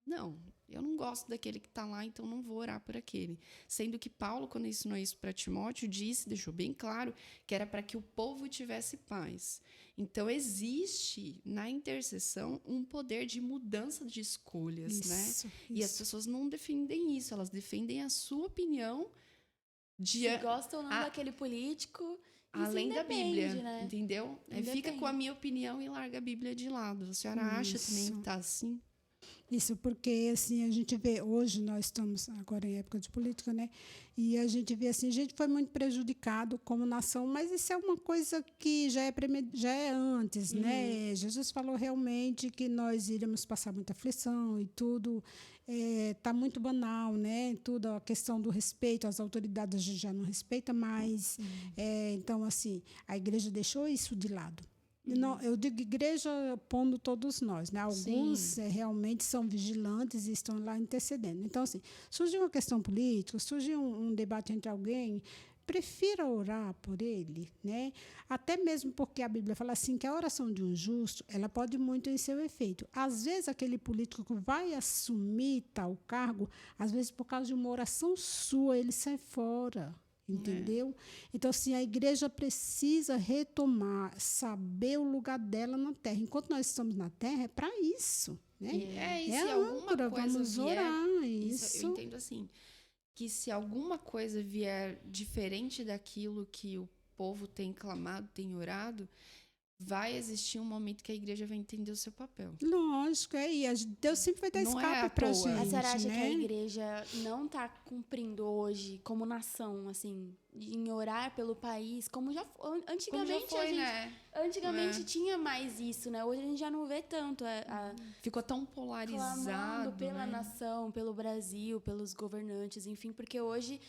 Não, eu não gosto daquele que está lá, então não vou orar por aquele. Sendo que Paulo, quando ensinou isso para Timóteo, deixou bem claro que era para que o povo tivesse paz. Então, existe na intercessão um poder de mudança de escolhas, né? E as pessoas não defendem isso, elas defendem a sua opinião Se gosta ou não daquele político, além isso da independe, Bíblia, né? entendeu? Fica com a minha opinião e larga a Bíblia de lado. A senhora acha também que está assim? Isso porque assim a gente vê hoje nós estamos agora em época de política, né? E a gente vê assim, a gente foi muito prejudicado como nação, mas isso é uma coisa que já é antes, né? Jesus falou realmente que nós iríamos passar muita aflição e tudo tá muito banal, né? Tudo a questão do respeito às autoridades a gente já não respeita mais. Então assim, a igreja deixou isso de lado. Não, eu digo igreja pondo todos nós, né? Alguns realmente são vigilantes e estão lá intercedendo. Então, assim, surgiu uma questão política, surgiu um debate entre alguém, prefira orar por ele, né? Até mesmo porque a Bíblia fala assim que a oração de um justo, ela pode muito em seu efeito. Às vezes, aquele político que vai assumir tal cargo, às vezes, por causa de uma oração sua, ele sai fora. Entendeu? Então, assim, a igreja precisa retomar, saber o lugar dela na terra. Enquanto nós estamos na terra, é para isso. Né? E é se alguma âncora, coisa vamos vier, orar. isso eu entendo assim, que se alguma coisa vier diferente daquilo que o povo tem clamado, tem orado, vai existir um momento que a igreja vai entender o seu papel. Lógico, Deus sempre vai dar Não escape para a gente. A senhora acha né? que a igreja não está cumprindo hoje como nação, assim, em orar pelo país, como já foi? Antigamente Como já foi, né? Antigamente tinha mais isso, né? Hoje a gente já não vê tanto Ficou tão polarizado, clamando pela né? nação, pelo Brasil, pelos governantes, enfim, porque hoje,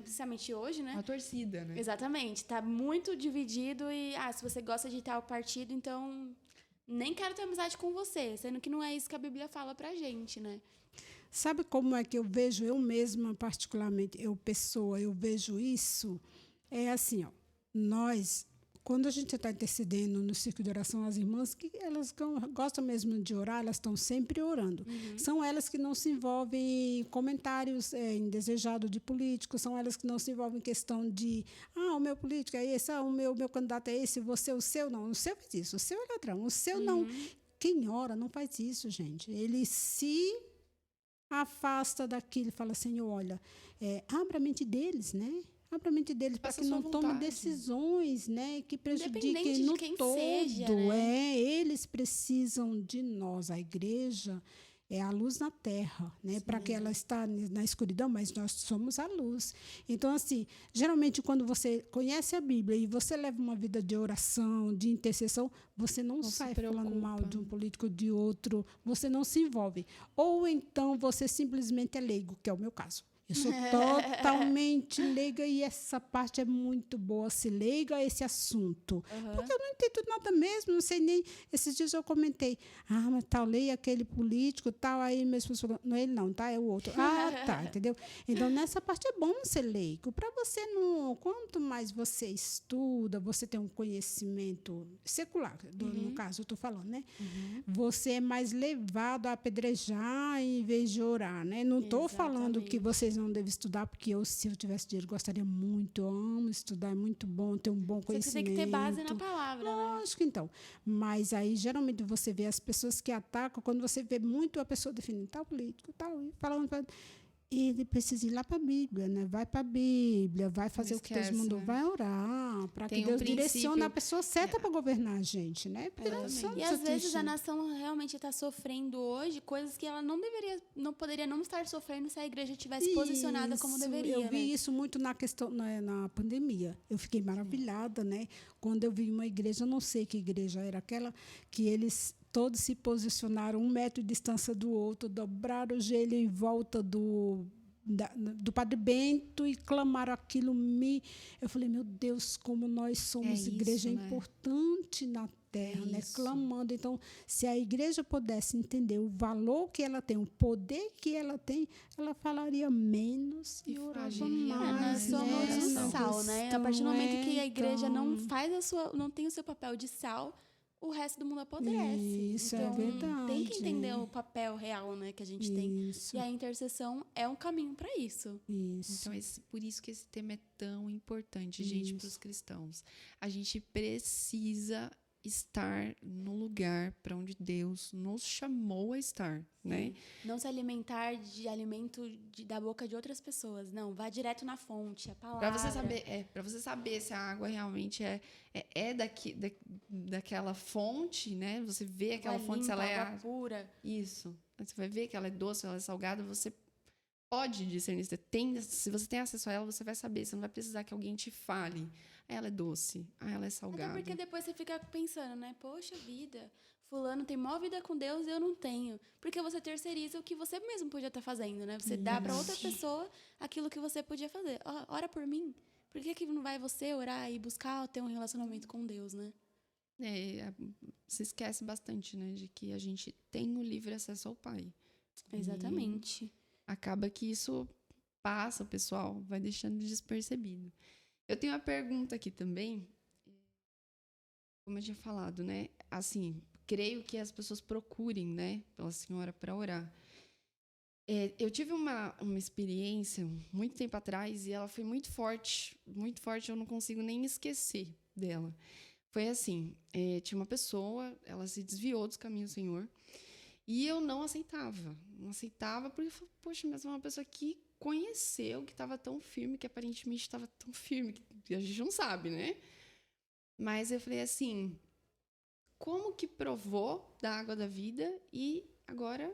principalmente hoje, né? A torcida, né? Exatamente, tá muito dividido e, se você gosta de tal partido, então nem quero ter amizade com você, sendo que não é isso que a Bíblia fala pra gente, né? Sabe como é que eu vejo, eu mesma particularmente, eu vejo isso? É assim, ó, nós, quando a gente está intercedendo no círculo de oração, as irmãs, que elas gostam mesmo de orar, elas estão sempre orando. São elas que não se envolvem em comentários indesejados de políticos, são elas que não se envolvem em questão de o meu político é esse, o meu candidato é esse, você, o seu não. O seu faz isso, o seu é ladrão, o seu não. Quem ora não faz isso, gente. Ele se afasta daquilo, fala, Senhor, olha, abra a mente deles, né? Abra a mente deles para Faça que a sua não tomem vontade. decisões, né? Que prejudiquem Independente de no quem todo. seja, né? Eles precisam de nós. A igreja é a luz na terra, né? Para que ela está na escuridão, mas nós somos a luz. Então, assim, geralmente quando você conhece a Bíblia e você leva uma vida de oração, de intercessão, você não se sai falando mal preocupa. de um político, de outro, você não se envolve. Ou então você simplesmente é leigo, que é o meu caso. Eu sou totalmente leiga e essa parte é muito boa, se leiga a esse assunto. Porque eu não entendo nada mesmo, não sei nem. Esses dias eu comentei, mas tal lei, aquele político, tal, aí minha esposa falou, não é ele não, tá? É o outro. Tá, entendeu? Então, nessa parte é bom ser leigo. Para você não. Quanto mais você estuda, você tem um conhecimento secular, no caso, eu estou falando, né? Você é mais levado a apedrejar em vez de orar, né? Não estou falando que vocês não devem estudar, porque se eu tivesse dinheiro, gostaria muito, eu amo estudar, é muito bom, ter um bom conhecimento. Você tem que ter base na palavra, né? Lógico, então. Mas aí, geralmente, você vê as pessoas que atacam, quando você vê muito a pessoa defendendo tal político, tal, e falando ele precisa ir lá para a Bíblia, né? Vai para a Bíblia, vai fazer o que todo mundo vai orar, para que Deus direcione a pessoa certa para governar a gente, né? Porque e às vezes a nação realmente está sofrendo hoje coisas que ela não poderia não estar sofrendo se a igreja tivesse posicionada como deveria. Eu vi isso muito na questão na pandemia. Eu fiquei maravilhada, né? Quando eu vi uma igreja, eu não sei que igreja era aquela, que eles todos se posicionaram 1 metro de distância do outro, dobraram o joelho em volta do Padre Bento e clamaram aquilo. Eu falei, meu Deus, como nós somos igreja importante na terra, né? Clamando. Então, se a igreja pudesse entender o valor que ela tem, o poder que ela tem, ela falaria menos e orava mais. Nós somos o sal, né? A partir do momento que a igreja não tem o seu papel de sal, o resto do mundo apodrece. Isso então, é verdade. Tem que entender o papel real, né, que a gente tem. E a intercessão é um caminho para isso. Então, por isso que esse tema é tão importante, gente, para os cristãos. A gente precisa estar no lugar para onde Deus nos chamou a estar, né? Não se alimentar de alimento da boca de outras pessoas. Não, vá direto na fonte, a palavra. Para você saber se a água realmente é daquela fonte, né? Você vê aquela fonte, se ela é água pura. Isso. Você vai ver que ela é doce, ela é salgada, você pode discernir. Se você tem acesso a ela, você vai saber. Você não vai precisar que alguém te fale. Ela é doce, ela é salgada. Até porque depois você fica pensando, né? Poxa vida, fulano tem maior vida com Deus e eu não tenho. Porque você terceiriza o que você mesmo podia estar fazendo, né? Você dá para outra pessoa aquilo que você podia fazer. Ora por mim. Por que não vai você orar e buscar ter um relacionamento com Deus, né? Se esquece bastante, né? De que a gente tem o livre acesso ao Pai. Exatamente. E acaba que isso passa, o pessoal vai deixando despercebido. Eu tenho uma pergunta aqui também, como eu tinha falado, né? Assim, creio que as pessoas procurem, né, pela senhora para orar. Eu tive uma experiência muito tempo atrás e ela foi muito forte, eu não consigo nem esquecer dela. Foi assim, tinha uma pessoa, ela se desviou dos caminhos do Senhor e eu não aceitava porque, poxa, mas é uma pessoa que conheceu, que estava tão firme, que aparentemente estava tão firme, que a gente não sabe, né? Mas eu falei assim, como que provou da água da vida e agora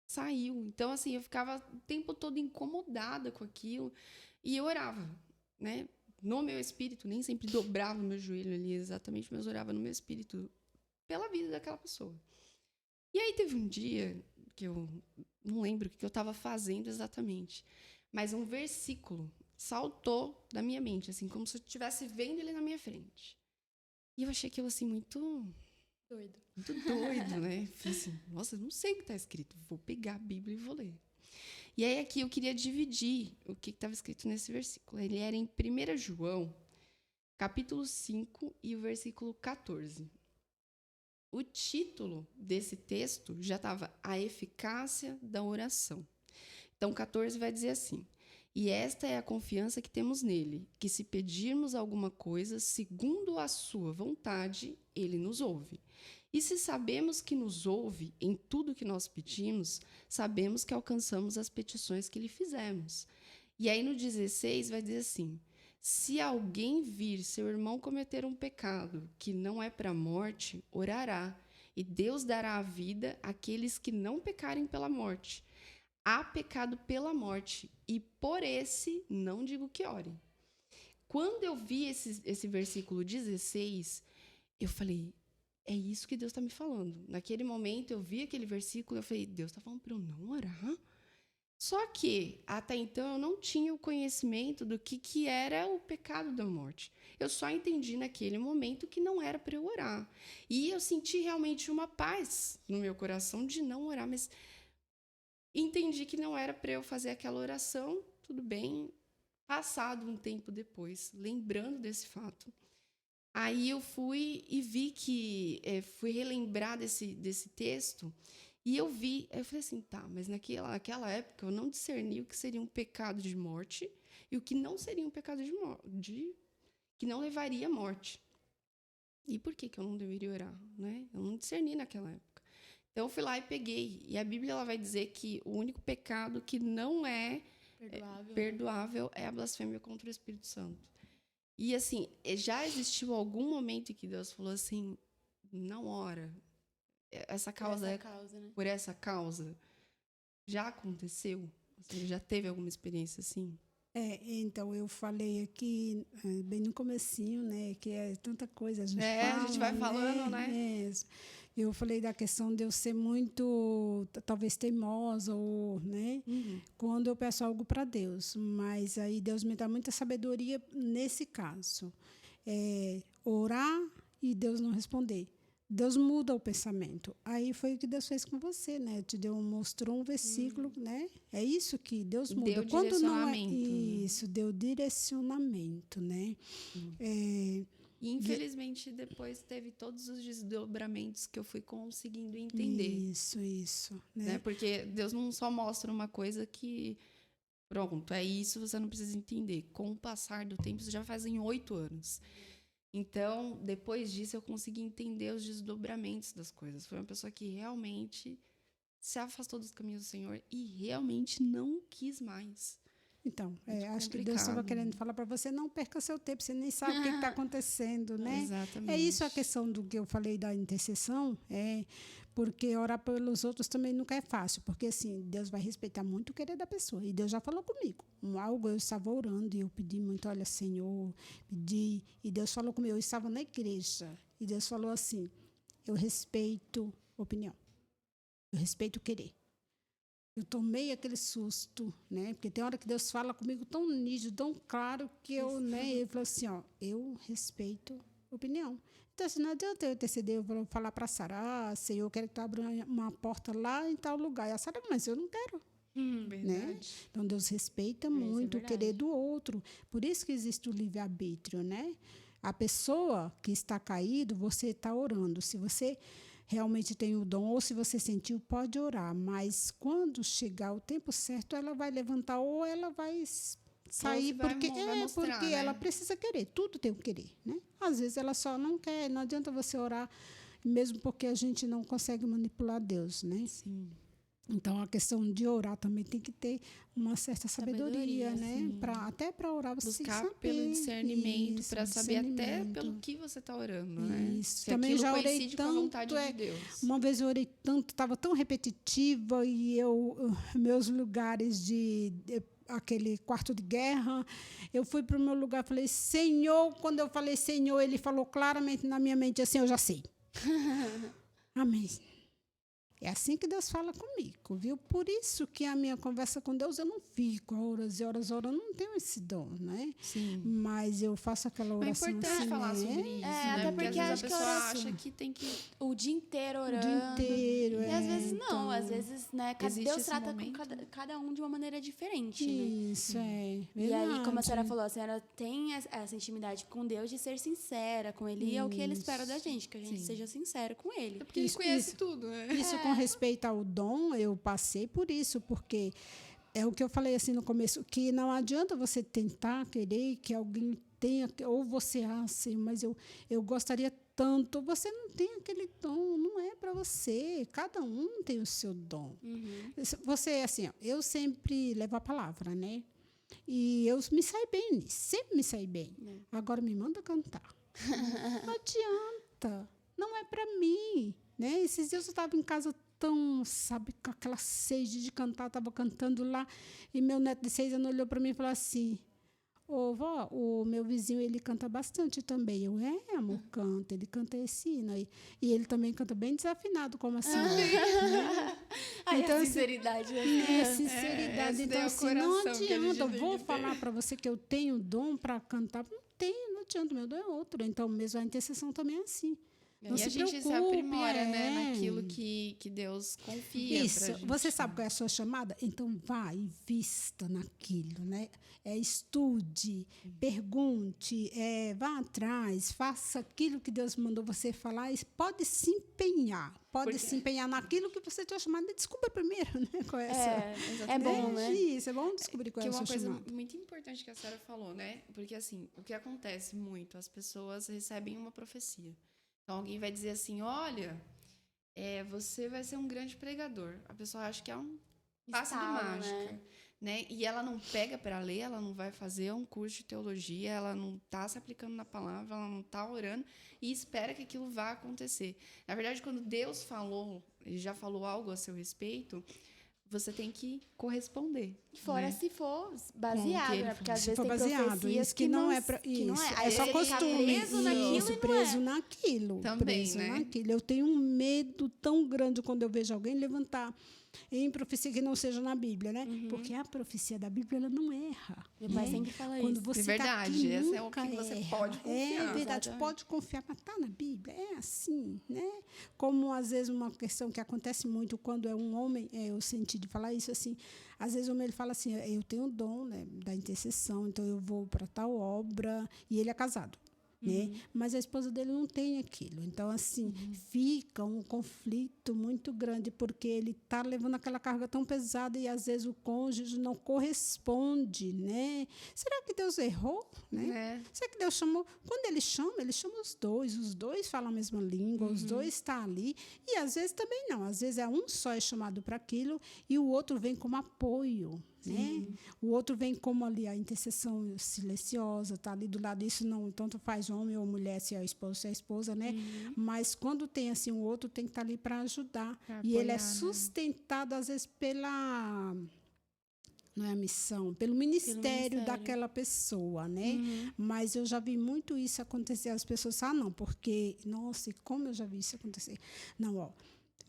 saiu? Então, assim, eu ficava o tempo todo incomodada com aquilo e eu orava, né? No meu espírito, nem sempre dobrava o meu joelho ali exatamente, mas orava no meu espírito pela vida daquela pessoa. E aí teve um dia que eu não lembro o que eu estava fazendo exatamente, mas um versículo saltou da minha mente, assim, como se eu estivesse vendo ele na minha frente. E eu achei aquilo, assim, muito doido, né? Falei assim, nossa, eu não sei o que está escrito, vou pegar a Bíblia e vou ler. E aí aqui eu queria dividir o que estava escrito nesse versículo. Ele era em 1 João, capítulo 5 e o versículo 14. O título desse texto já estava A Eficácia da Oração. Então, 14 vai dizer assim: e esta é a confiança que temos nele, que se pedirmos alguma coisa segundo a sua vontade, ele nos ouve. E se sabemos que nos ouve em tudo que nós pedimos, sabemos que alcançamos as petições que lhe fizemos. E aí no 16 vai dizer assim: se alguém vir seu irmão cometer um pecado que não é para a morte, orará, e Deus dará a vida àqueles que não pecarem pela morte. Há pecado pela morte, e por esse não digo que ore. Quando eu vi esse versículo 16, eu falei, é isso que Deus está me falando. Naquele momento, eu vi aquele versículo, eu falei, Deus está falando para eu não orar? Só que, até então, eu não tinha o conhecimento do que era o pecado da morte. Eu só entendi naquele momento que não era para eu orar. E eu senti realmente uma paz no meu coração de não orar, mas entendi que não era para eu fazer aquela oração, tudo bem. Passado um tempo depois, lembrando desse fato, aí eu fui e vi que, fui relembrar desse texto, e eu falei assim, tá, mas naquela época eu não discerni o que seria um pecado de morte e o que não seria um pecado que não levaria à morte. E por que eu não deveria orar, né? Eu não discerni naquela época. Então eu fui lá e peguei, e a Bíblia ela vai dizer que o único pecado que não é perdoável é a blasfêmia contra o Espírito Santo. E assim, já existiu algum momento em que Deus falou assim, não ora, essa causa né? por essa causa? Já aconteceu? Você já teve alguma experiência assim? Então, eu falei aqui, bem no comecinho, né, que é tanta coisa, a gente fala, a gente vai falando, né? Eu falei da questão de eu ser muito, talvez, teimosa, ou, né, quando eu peço algo para Deus. Mas aí Deus me dá muita sabedoria nesse caso. Orar e Deus não responder. Deus muda o pensamento. Aí foi o que Deus fez com você, né? Mostrou um versículo, né? É isso que Deus muda. Deu Quando direcionamento. Não é isso, deu direcionamento, né? E infelizmente depois teve todos os desdobramentos que eu fui conseguindo entender. Isso, né? Porque Deus não só mostra uma coisa que pronto, é isso, você não precisa entender. Com o passar do tempo, isso já fazem 8 anos. Então, depois disso, eu consegui entender os desdobramentos das coisas. Foi uma pessoa que realmente se afastou dos caminhos do Senhor e realmente não quis mais. Então, acho que Deus estava querendo falar para você, não perca seu tempo, você nem sabe o que está acontecendo, né? Exatamente. É isso a questão do que eu falei da intercessão, porque orar pelos outros também nunca é fácil, porque assim, Deus vai respeitar muito o querer da pessoa, e Deus já falou comigo, algo eu estava orando, e eu pedi muito, olha, Senhor, pedi, e Deus falou comigo, eu estava na igreja, e Deus falou assim, eu respeito opinião, eu respeito o querer. Eu tomei aquele susto, né? Porque tem hora que Deus fala comigo tão nítido, tão claro, que ele falou assim, eu respeito opinião. Então, assim, não adianta eu interceder, eu vou falar para a Sara, Senhor, eu quero que tu abra uma porta lá em tal lugar. E a Sara, mas eu não quero. Né? Então, Deus respeita muito o querer do outro. Por isso que existe o livre-arbítrio, né? A pessoa que está caído, você está orando. Se você realmente tem o dom, ou se você sentiu, pode orar. Mas quando chegar o tempo certo, ela vai levantar ou ela vai sair, porque né? Ela precisa querer. Tudo tem que querer, né? Às vezes ela só não quer. Não adianta você orar, mesmo porque a gente não consegue manipular Deus, né? Sim. Então, a questão de orar também tem que ter uma certa sabedoria, né? Até para orar você buscar saber, pelo discernimento, para saber até pelo que você está orando, né? Isso. Também já orei tanto, com a vontade de Deus. Uma vez eu orei tanto, estava tão repetitiva, e meus lugares aquele quarto de guerra, eu fui para o meu lugar, falei, Senhor, quando eu falei Senhor, ele falou claramente na minha mente assim, eu já sei. Amém. É assim que Deus fala comigo, viu? Por isso que a minha conversa com Deus, eu não fico horas e horas orando, não tenho esse dom, né? Sim. Mas eu faço aquela oração assim. É importante falar sobre isso, né? Até porque às vezes a pessoa acha que tem que o dia inteiro orando. O dia inteiro, E às vezes não, então, às vezes, né, Deus trata com cada um de uma maneira diferente, né? Isso, verdade. E aí, como a senhora falou, a senhora tem essa intimidade com Deus de ser sincera com Ele, e é o que Ele espera da gente, que a gente seja sincero com Ele. É porque Ele conhece tudo, né? Isso com respeito ao dom, eu passei por isso, porque é o que eu falei assim no começo, que não adianta você tentar querer que alguém tem, ou você, Senhor, mas eu gostaria tanto. Você não tem aquele dom, não é para você. Cada um tem o seu dom. Você, assim, ó, eu sempre levo a palavra, né? E eu me saio bem nisso, sempre me saio bem. Agora me manda cantar. Não adianta, não é para mim, né? Esses dias eu estava em casa tão, sabe, com aquela sede de cantar, estava cantando lá, e meu neto de 6 anos olhou para mim e falou assim: ô, vó, o meu vizinho, ele canta bastante também. Eu, amor, canta, ele canta esse hino aí. E ele também canta bem desafinado, como assim? Né? Ai, Então, a assim, sinceridade. sinceridade. esse Então, é o assim, não coração que a gente adianta. Eu tem vou que ter. falar para você que eu tenho dom para cantar. Não tenho, não adianta. Meu dom é outro. Então, mesmo a intercessão também é assim. Não E se a gente se preocupe, aprimora, né, naquilo que Deus confia Isso. pra gente. Você sabe qual é a sua chamada? Então, vá e vista naquilo, né? Estude, pergunte, vá atrás, faça aquilo que Deus mandou você falar. E pode se empenhar. Pode se empenhar naquilo que você tem chamado. Descubra primeiro, né? Qual é a sua... É bom, né? Isso, é bom descobrir qual Que é a uma sua coisa chamada. muito importante que a senhora falou, né? Porque, assim, o que acontece muito, as pessoas recebem uma profecia. Então, alguém vai dizer assim, olha, você vai ser um grande pregador. A pessoa acha que é um passe de Estalo, mágica, né? E ela não pega para ler, ela não vai fazer um curso de teologia, ela não está se aplicando na palavra, ela não está orando e espera que aquilo vá acontecer. Na verdade, quando Deus falou, ele já falou algo a seu respeito, você tem que corresponder. Fora né? se for baseado, né? Porque às Se vezes for tem baseado, profecias isso que não é pra, que não isso, é. é Aí só ele fica costume. preso naquilo Isso, e não preso é. naquilo. Também, preso né? naquilo. Eu tenho um medo tão grande quando eu vejo alguém levantar em profecia que não seja na Bíblia, né? Porque a profecia da Bíblia, ela não erra. Meu pai né? sempre fala Quando isso. você De verdade, tá aqui, esse é o nunca que você erra. pode confiar. É verdade, Exatamente. pode confiar, mas tá na Bíblia, é assim, né? Como às vezes uma questão que acontece muito quando é um homem, eu senti de falar isso assim, às vezes o homem ele fala assim, eu tenho o dom, né, da intercessão, então eu vou para tal obra, e ele é casado. Né? Mas a esposa dele não tem aquilo. Então, assim, fica um conflito muito grande, porque ele está levando aquela carga tão pesada e, às vezes, o cônjuge não corresponde, né? Será que Deus errou? Né? Será que Deus chamou? Quando ele chama os dois falam a mesma língua, os dois estão ali, e, às vezes, também não. Às vezes, um só é chamado para aquilo e o outro vem como apoio. Né? O outro vem como ali a intercessão silenciosa, está ali do lado. Isso não tanto faz homem ou mulher, se é esposo, se é esposa, né? Mas quando tem assim, o outro tem que estar ali para ajudar. Pra E ele é apoiar, né? sustentado, às vezes, pela. Não é a missão, pelo ministério daquela pessoa, né? Mas eu já vi muito isso acontecer. As pessoas não, porque, nossa, e como eu já vi isso acontecer? Não, ó.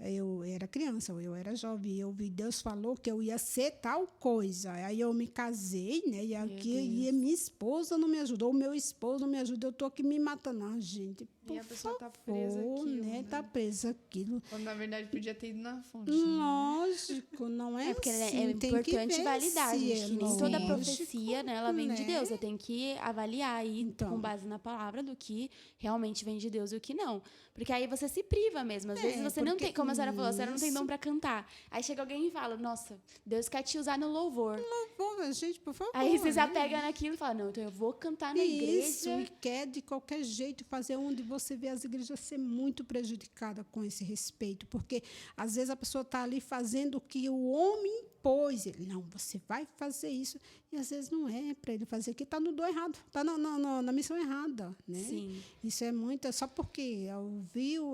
Eu era criança, eu era jovem, eu vi Deus falou que eu ia ser tal coisa. Aí eu me casei, né? E aqui e minha esposa não me ajudou, o meu esposo não me ajuda, eu tô aqui me matando. Gente, por E a pessoa favor, tá presa àquilo, né? Tá presa aquilo. Quando, na verdade, podia ter ido na fonte. né? Lógico, não é Porque assim. é tem que importante ver validar, se gente. é Que nem toda lógico, profecia, né, ela vem de né? Deus. Você tem que avaliar aí, Então. com base na palavra, do que realmente vem de Deus e o que não. Porque aí você se priva mesmo. Às vezes você não porque tem, como a senhora falou, a senhora não tem isso. dom pra cantar. Aí chega alguém e fala, nossa, Deus quer te usar no louvor. Pô, gente, por favor. Aí você se né? apega naquilo e fala, não, então eu vou cantar na Isso, igreja. e quer de qualquer jeito fazer onde você vê as igrejas ser muito prejudicadas com esse respeito, porque às vezes a pessoa está ali fazendo o que o homem impôs. Ele, não, você vai fazer isso, e às vezes não é para ele fazer, que está no do errado, está na missão errada. Né? Sim. Isso é muito, é só porque ouviu,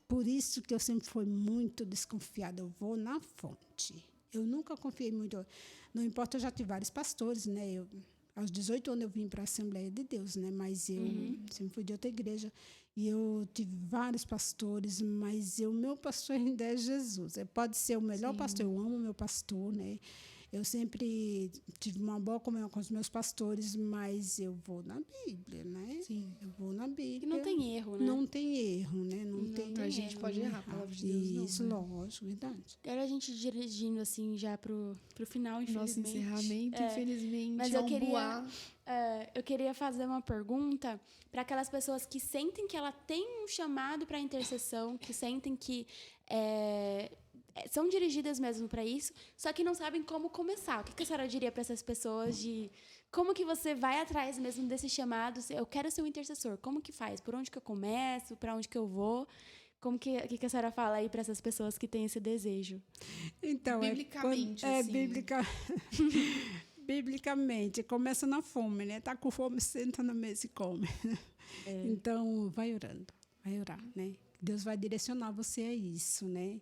por isso que eu sempre fui muito desconfiada, eu vou na fonte. Eu nunca confiei muito, não importa, eu já tive vários pastores, né? Aos 18 anos eu vim para a Assembleia de Deus, né? Mas eu sempre fui de outra igreja. E eu tive vários pastores, mas o meu pastor ainda é Jesus. Pode ser o melhor pastor, eu amo o meu pastor, né? Eu sempre tive uma boa comunhão com os meus pastores, mas eu vou na Bíblia, né? Sim. Eu vou na Bíblia. Que não tem erro, né? Não tem erro, né? Não tem A gente erro, pode né? errar, a palavra de Deus Isso, não, né? lógico, verdade. Agora a gente dirigindo, assim, já pro final, Nosso infelizmente. encerramento, infelizmente, Mas é eu um queria, boa. eu queria fazer uma pergunta para aquelas pessoas que sentem que ela tem um chamado para intercessão, que sentem que são dirigidas mesmo para isso, só que não sabem como começar. O que a senhora diria para essas pessoas de como que você vai atrás mesmo desse chamado? Eu quero ser um intercessor. Como que faz? Por onde que eu começo? Para onde que eu vou? Como que a senhora fala aí para essas pessoas que têm esse desejo? Então, Biblicamente, é assim. Biblicamente, começa na fome, né? Tá com fome, senta na mesa e come. Então, vai orando, vai orar, né? Deus vai direcionar você a isso, né?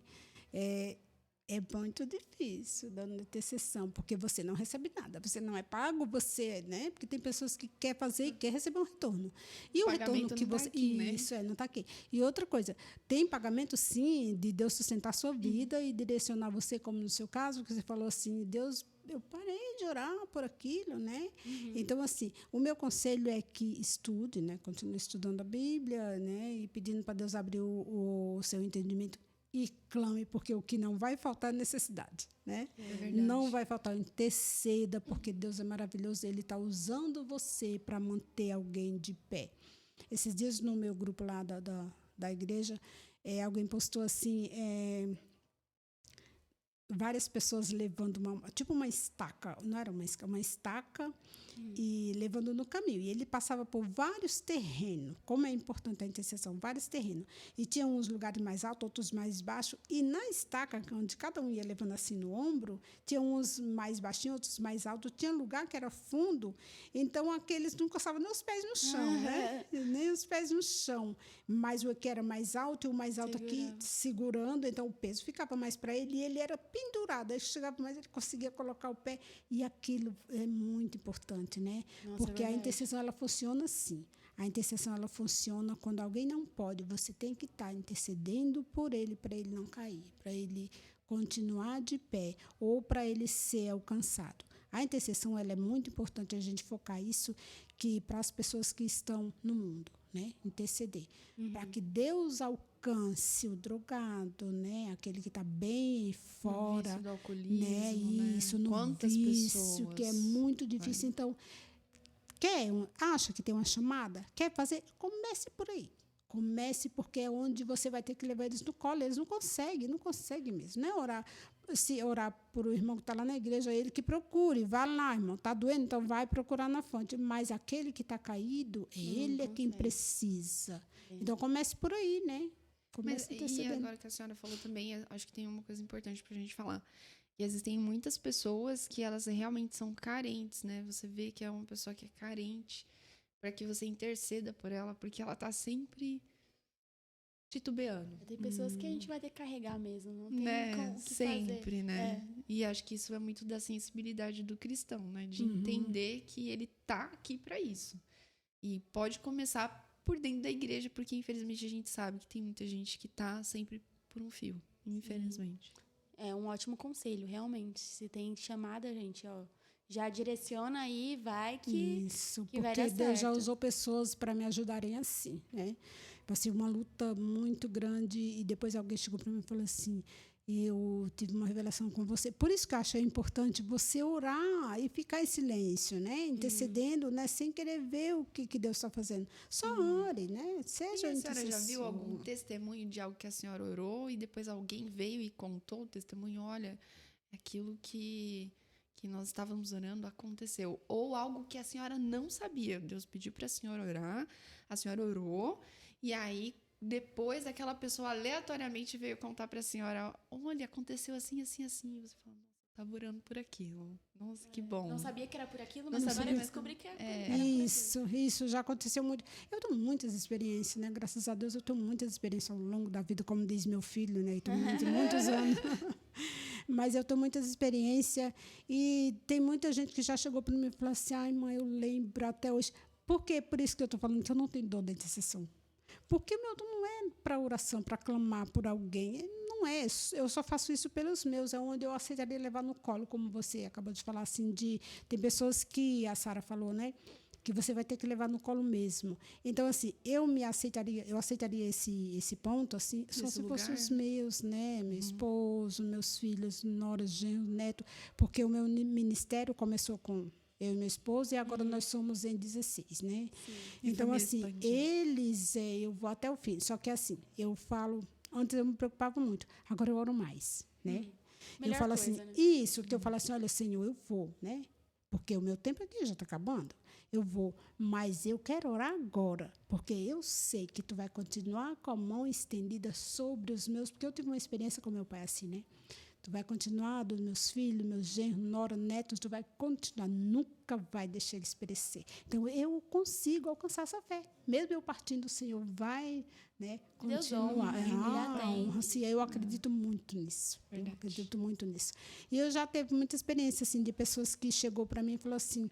É muito difícil dando intercessão, porque você não recebe nada, você não é pago, você, né? Porque tem pessoas que quer fazer e quer receber um retorno. E o retorno que você isso não está aqui. E outra coisa, tem pagamento sim de Deus sustentar a sua vida e direcionar você, como no seu caso, que você falou assim, Deus, eu parei de orar por aquilo, né? Então assim, o meu conselho é que estude, né? Continue estudando a Bíblia, né? E pedindo para Deus abrir o seu entendimento. E clame, porque o que não vai faltar é necessidade, né? Não vai faltar, interceda, porque Deus é maravilhoso, Ele está usando você para manter alguém de pé. Esses dias, no meu grupo lá da igreja, alguém postou assim, várias pessoas levando uma estaca, não era uma estaca, e levando no caminho. E ele passava por vários terrenos, como é importante a intercessão, vários terrenos. E tinha uns lugares mais altos, outros mais baixos, e na estaca, onde cada um ia levando assim no ombro, tinha uns mais baixinhos, outros mais altos, tinha lugar que era fundo, então aqueles não encostavam nem os pés no chão, né? Nem os pés no chão. Mas o que era mais alto, e o mais alto aqui segurando, então o peso ficava mais para ele, e ele era pendurado, aí chegava mais, ele conseguia colocar o pé, e aquilo é muito importante, né? Nossa, porque a intercessão, ela funciona assim. A intercessão, ela funciona quando alguém não pode, você tem que estar intercedendo por ele, para ele não cair, para ele continuar de pé, ou para ele ser alcançado. A intercessão, ela é muito importante a gente focar isso, que para as pessoas que estão no mundo, né? Interceder. Para que Deus alcance o drogado, né? Aquele que está bem fora. No vício do alcoolismo, né? Isso, no Quantas vício, pessoas? que é muito difícil. Então, acha que tem uma chamada? Quer fazer? Comece por aí. Comece, porque é onde você vai ter que levar eles no colo. Eles não conseguem mesmo. Não é orar. Se orar por o irmão que está lá na igreja, ele que procure, vá lá, irmão, está doendo, então vai procurar na fonte. Mas aquele que está caído, ele é quem precisa. Então, comece por aí, né? Comece e agora que a senhora falou também, acho que tem uma coisa importante para a gente falar. E existem muitas pessoas que elas realmente são carentes, né? Você vê que é uma pessoa que é carente, para que você interceda por ela, porque ela está sempre titubeando. Tem pessoas que a gente vai ter que carregar mesmo, não tem né? o que Sempre, fazer. né? E acho que isso é muito da sensibilidade do cristão, né? De entender que ele tá aqui para isso. E pode começar por dentro da igreja, porque infelizmente a gente sabe que tem muita gente que tá sempre por um fio, infelizmente. É um ótimo conselho, realmente. Se tem chamada, gente, ó, já direciona aí, vai que Isso, que vai porque dar Deus já certo. usou pessoas para me ajudarem assim, né? Passei uma luta muito grande e depois alguém chegou para mim e falou assim, eu tive uma revelação com você. Por isso que eu acho importante você orar e ficar em silêncio, né? Intercedendo, né? Sem querer ver o que Deus está fazendo. Só ore, né? Seja E a senhora já viu intercessor. algum testemunho de algo que a senhora orou e depois alguém veio e contou o testemunho? Olha, aquilo que nós estávamos orando aconteceu. Ou algo que a senhora não sabia. Deus pediu para a senhora orar, a senhora orou, e aí depois aquela pessoa aleatoriamente veio contar para a senhora, olha, aconteceu assim, assim, assim. E você fala, nossa, eu estava orando por aquilo. Nossa, que bom. Não sabia que era por aquilo, Não mas agora sabia, eu mas descobri que era por aquilo. Isso já aconteceu muito. Eu tenho muitas experiências, né? Graças a Deus eu tenho muitas experiências ao longo da vida, como diz meu filho, né? Eu tenho muitos anos. Mas eu tenho muitas experiências e tem muita gente que já chegou para mim e falou assim, ai, mãe, eu lembro até hoje. Por quê? Por isso que eu estou falando que eu não tenho dor da intercessão. Porque meu dom não é para oração, para clamar por alguém. Não é. Eu só faço isso pelos meus. É onde eu aceitaria levar no colo, como você acabou de falar, assim, tem pessoas que a Sara falou, né? Que você vai ter que levar no colo mesmo. Então, assim, eu aceitaria esse ponto, assim, só se fossem os meus, né? Meu esposo, meus filhos, noras, genro, neto, porque o meu ministério começou com eu e meu esposo, e agora nós somos em 16, né? Sim. Então, assim, eles, eu vou até o fim. Só que, assim, eu falo, antes eu me preocupava muito, agora eu oro mais, né? Eu falo assim, né? isso, que eu falo assim, olha, Senhor, eu vou, né? porque o meu tempo aqui já está acabando. Eu vou, mas eu quero orar agora, porque eu sei que tu vai continuar com a mão estendida sobre os meus, porque eu tive uma experiência com meu pai assim, né? Tu vai continuar dos meus filhos, meus genros, nora, netos, tu vai continuar, nunca vai deixar eles perecer. Então, eu consigo alcançar essa fé. Mesmo eu partindo, o Senhor vai, né, Deus continuar. honra, já tem. Honra, assim, eu acredito muito nisso. Verdade. Eu acredito muito nisso. E eu já teve muita experiência, assim, de pessoas que chegou para mim e falou assim,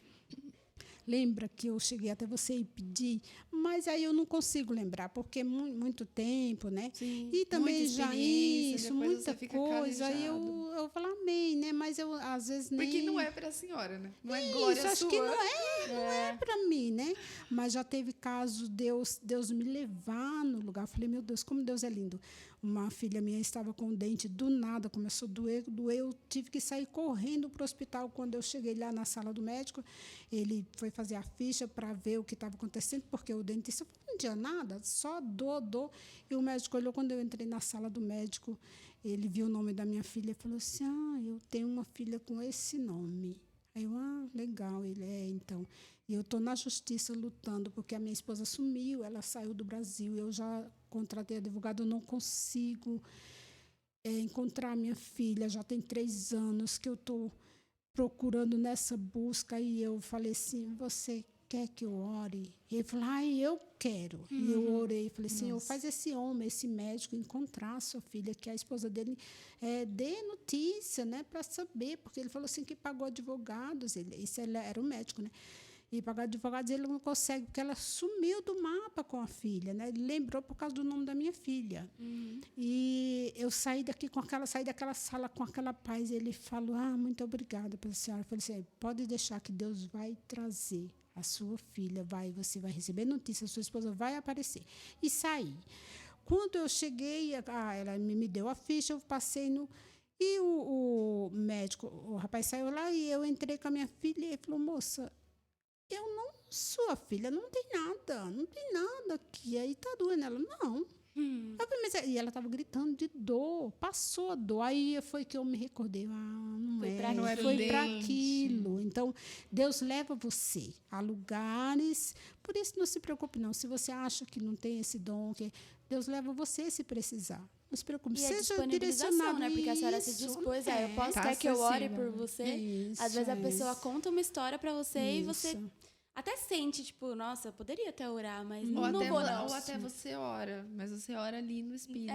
lembra que eu cheguei até você e pedi, mas aí eu não consigo lembrar, porque é muito tempo, né? Sim, E também muita já experiência, isso, depois muita você fica coisa. Aí calejado. eu falo amém, né? Mas eu às vezes nem. Porque não é para a senhora, né? Não é glória Isso, acho sua. que não é para mim, né? Mas já teve caso Deus me levar no lugar. Eu falei, meu Deus, como Deus é lindo. Uma filha minha estava com o dente do nada, começou a doer, eu tive que sair correndo para o hospital. Quando eu cheguei lá na sala do médico, ele foi fazer a ficha para ver o que estava acontecendo, porque o dentista não tinha nada, só dor. E o médico olhou, quando eu entrei na sala do médico, ele viu o nome da minha filha e falou assim, eu tenho uma filha com esse nome. Aí eu, legal, ele então. E eu estou na justiça lutando, porque a minha esposa sumiu, ela saiu do Brasil, eu já contratei advogado, eu não consigo encontrar minha filha, já tem 3 anos que eu estou procurando nessa busca, e eu falei assim, você quer que eu ore? E ele falou, eu quero. E eu orei, falei, Senhor, faz esse homem, esse médico encontrar a sua filha, que a esposa dele dê notícia, né, para saber, porque ele falou assim que pagou advogados, ele era um médico, né? E pagar advogados ele não consegue, porque ela sumiu do mapa com a filha, né? Ele lembrou por causa do nome da minha filha. E eu saí daquela sala com aquela paz. E ele falou, muito obrigada pela senhora. Eu falei assim, pode deixar que Deus vai trazer a sua filha, você vai receber notícia, a sua esposa vai aparecer. E saí. Quando eu cheguei, ela me deu a ficha, eu passei no... E o médico, o rapaz saiu lá e eu entrei com a minha filha e ele falou, moça, eu não sou a filha, não tem nada aqui. Aí tá doendo ela, não. Eu falei, e ela estava gritando de dor, passou a dor. Aí foi que eu me recordei, foi para aquilo. Então, Deus leva você a lugares, por isso não se preocupe não, se você acha que não tem esse dom, que Deus leva você se precisar. Não se preocupe, e seja direcionado, né? Porque a senhora se dispôs, eu posso Tá quer que eu ore acessível. por você. Isso, Às vezes a pessoa conta uma história para você e você Isso. até sente, tipo, nossa, eu poderia até orar, mas Ou não até, vou, não. ou até você ora, mas você ora ali no espírito,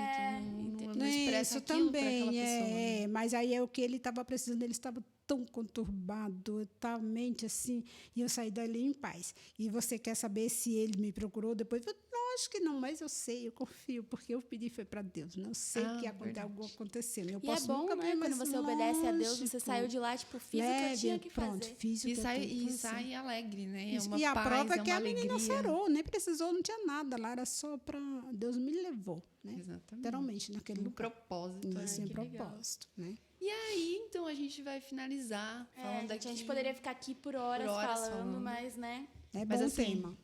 não Isso expressa aquilo para aquela também, pessoa. Né? mas aí é o que ele estava precisando, ele estava tão conturbado, tal mente assim, e eu saí dali em paz. E você quer saber se ele me procurou depois? Eu, acho que não, mas eu sei, eu confio, porque eu pedi foi para Deus, não sei que algo acontecendo. Eu E posso é bom, nunca né? Quando você obedece a Deus, você saiu de lá, tipo, fiz o que eu tinha que fazer. Fiz o que eu tinha que fazer. Sai alegre, né? Isso. É uma E a paz, prova é que a alegria. menina sarou, nem precisou, não tinha nada lá, era só para Deus me levou, né? Exatamente. Literalmente naquele lugar. Propósito. Isso, que legal. propósito, né? E aí, então, a gente vai finalizar falando A gente poderia ficar aqui por horas, falando, mas, né? É Mas, bom assim, tema.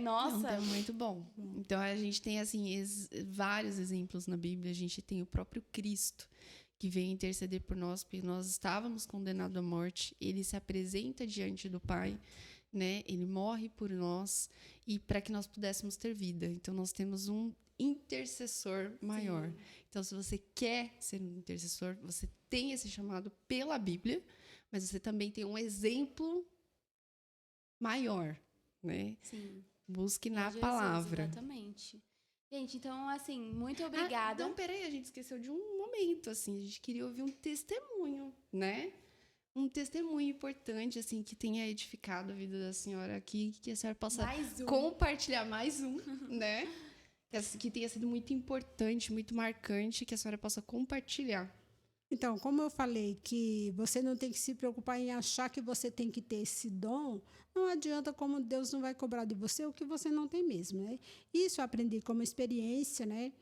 Nossa. É muito bom. Então, a gente tem, assim, vários exemplos na Bíblia. A gente tem o próprio Cristo, que veio interceder por nós, porque nós estávamos condenados à morte. Ele se apresenta diante do Pai, né? Ele morre por nós e para que nós pudéssemos ter vida. Então, nós temos um intercessor maior. Sim. Então, se você quer ser um intercessor, você tem esse chamado pela Bíblia, mas você também tem um exemplo maior, né? Sim. Busque na Jesus, palavra. Exatamente. Gente, então, assim, muito obrigada. Não, peraí, a gente esqueceu de um momento, assim, a gente queria ouvir um testemunho, né? Um testemunho importante, assim, que tenha edificado a vida da senhora aqui, que a senhora possa compartilhar mais um, né? Que tenha sido muito importante, muito marcante, que a senhora possa compartilhar. Então, como eu falei que você não tem que se preocupar em achar que você tem que ter esse dom, não adianta, como Deus não vai cobrar de você o que você não tem mesmo, né? Isso eu aprendi como experiência, né?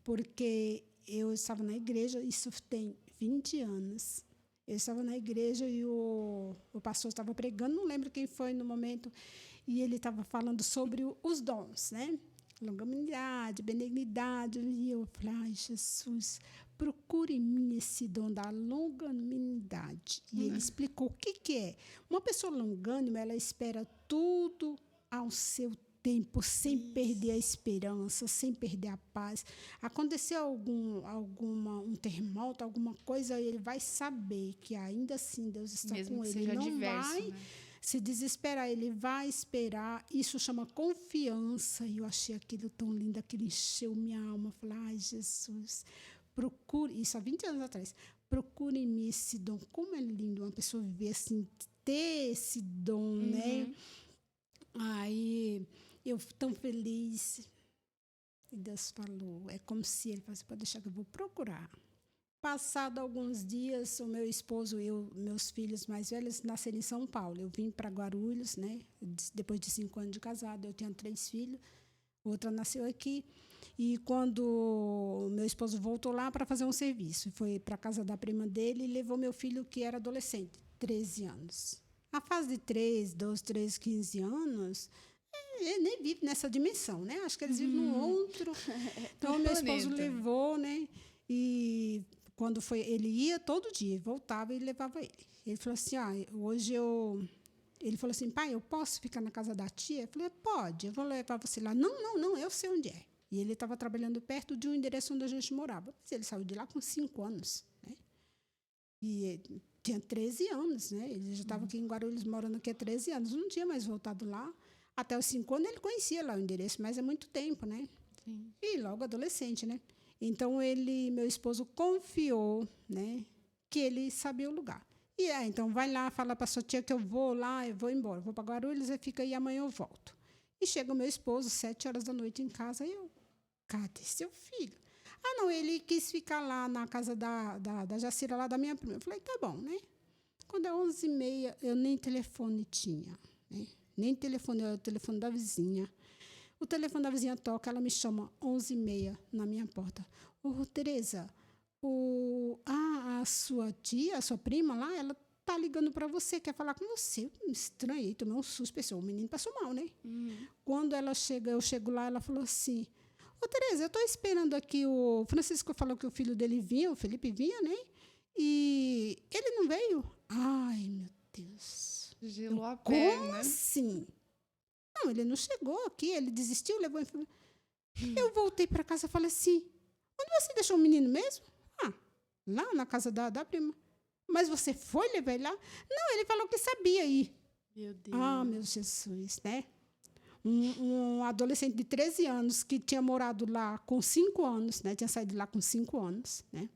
Porque eu estava na igreja, isso tem 20 anos. Eu estava na igreja e o pastor estava pregando, não lembro quem foi no momento, e ele estava falando sobre os dons, né? Longanimidade, benignidade. E eu falei, ai, Jesus, procure em mim esse dom da longanimidade. E ele explicou o que é. Uma pessoa longânima, ela espera tudo ao seu tempo, sem perder a esperança, sem perder a paz. Aconteceu um terremoto, alguma coisa, ele vai saber que ainda assim Deus está Mesmo com que ele. seja Ele não adverso, vai né? se desesperar, ele vai esperar. Isso chama confiança. E eu achei aquilo tão lindo, aquilo encheu minha alma. Eu falei, ai, Jesus, procure, isso há 20 anos atrás, procure em mim esse dom. Como é lindo uma pessoa viver assim, ter esse dom, né? Aí eu tão feliz. E Deus falou, é como se ele falasse, pode deixar que eu vou procurar. Passado alguns dias, o meu esposo e meus filhos mais velhos nasceram em São Paulo. Eu vim para Guarulhos, né? Depois de 5 anos de casado, eu tinha 3 filhos. Outra nasceu aqui. E quando o meu esposo voltou lá para fazer um serviço, foi para a casa da prima dele e levou meu filho, que era adolescente, 13 anos. A fase de 3, 12, 13, 15 anos, ele nem vive nessa dimensão, né? Acho que eles vivem num outro. Então, meu esposo levou, né? E quando foi, ele ia todo dia, voltava e levava ele. Ele falou assim, hoje eu... Ele falou assim, pai, eu posso ficar na casa da tia? Eu falei, pode, eu vou levar você lá. Não, eu sei onde é. E ele estava trabalhando perto de um endereço onde a gente morava. Mas ele saiu de lá com 5 anos, né? E ele tinha 13 anos, né? Ele já estava aqui em Guarulhos, morando aqui há 13 anos. Não tinha mais voltado lá. Até os 5 anos ele conhecia lá o endereço, mas é muito tempo, né? Sim. E logo adolescente, né? Então, meu esposo confiou, né, que ele sabia o lugar. E então, vai lá, fala para sua tia que eu vou lá, eu vou embora. Vou para Guarulhos, fica aí, amanhã eu volto. E chega o meu esposo, 7 horas da noite em casa, e eu, cadê seu filho? Não, ele quis ficar lá na casa da Jacira, lá da minha prima. Eu falei, tá bom, né? Quando é 11h30, eu nem telefone tinha, né? Nem telefone, era o telefone da vizinha. O telefone da vizinha toca, ela me chama 11h30 na minha porta. Ô, Tereza, a sua tia, a sua prima lá, ela tá ligando para você, quer falar com você. Eu me estranhei, tomei um susto, pensei, o menino passou mal, né? Quando eu chego lá, ela falou assim, ô, Tereza, eu estou esperando aqui, o Francisco falou que o filho dele vinha, o Felipe vinha, né? E ele não veio. Ai, meu Deus. Gelou a Como perna. assim? Não, ele não chegou aqui, ele desistiu, levou... Eu voltei para casa e falei assim, onde você deixou o menino mesmo? Lá na casa da prima. Mas você foi levar ele lá? Não, ele falou que sabia ir. Meu Deus. Meu Jesus, né? Um adolescente de 13 anos que tinha morado lá com 5 anos, né? Tinha saído de lá com 5 anos, né?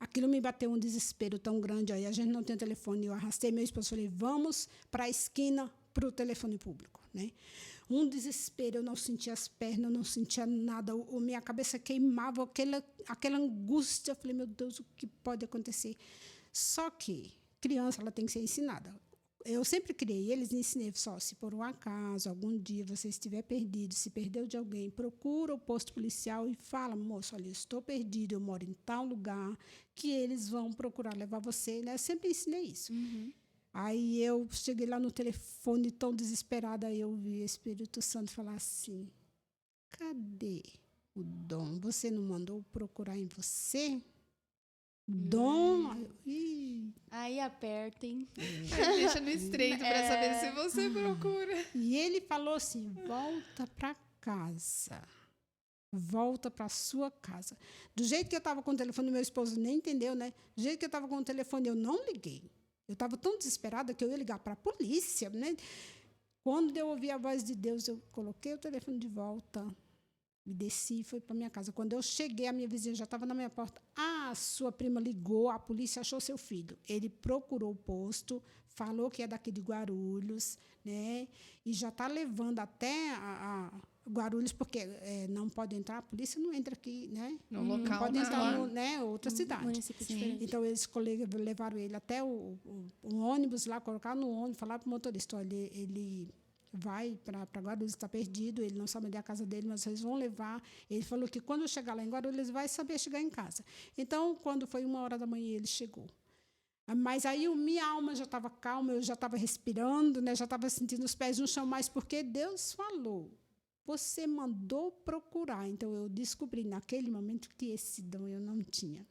Aquilo me bateu um desespero tão grande. Aí a gente não tem telefone. Eu arrastei meu esposo e falei, vamos para a esquina, para o telefone público, né? Um desespero, eu não sentia as pernas, eu não sentia nada, minha cabeça queimava, aquela angústia. Eu falei, meu Deus, o que pode acontecer? Só que criança, ela tem que ser ensinada. Eu sempre criei eles, ensinei só, se por um acaso, algum dia você estiver perdido, se perdeu de alguém, procura o posto policial e fala, moço, olha, eu estou perdido, eu moro em tal lugar, que eles vão procurar levar você, né? Eu sempre ensinei isso. Aí eu cheguei lá no telefone tão desesperada, aí eu vi o Espírito Santo falar assim, cadê o dom? Você não mandou procurar em você? Dom? Aí apertem. Deixa no estreito para saber se você procura. E ele falou assim, volta para casa. Volta para sua casa. Do jeito que eu estava com o telefone, meu esposo nem entendeu, né? Do jeito que eu estava com o telefone, eu não liguei. Eu estava tão desesperada que eu ia ligar para a polícia, né? Quando eu ouvi a voz de Deus, eu coloquei o telefone de volta, me desci e fui para minha casa. Quando eu cheguei, a minha vizinha já estava na minha porta. Sua prima ligou, a polícia achou seu filho. Ele procurou o posto, falou que é daqui de Guarulhos, né? E já está levando até a Guarulhos, porque não pode entrar, a polícia não entra aqui, né? No local, não pode entrar não. no, outra cidade. Município diferente. Então, eles levaram ele até o ônibus lá, colocaram no ônibus, falaram para o motorista, olha, ele vai para Guarulhos, está perdido, ele não sabe onde é a casa dele, mas vocês vão levar. Ele falou que quando chegar lá em Guarulhos, ele vai saber chegar em casa. Então, quando foi 1h da manhã, ele chegou. Mas aí minha alma já estava calma, eu já estava respirando, né? Já estava sentindo os pés no chão, mas porque Deus falou. você mandou procurar. Então, eu descobri naquele momento que esse dom eu não tinha.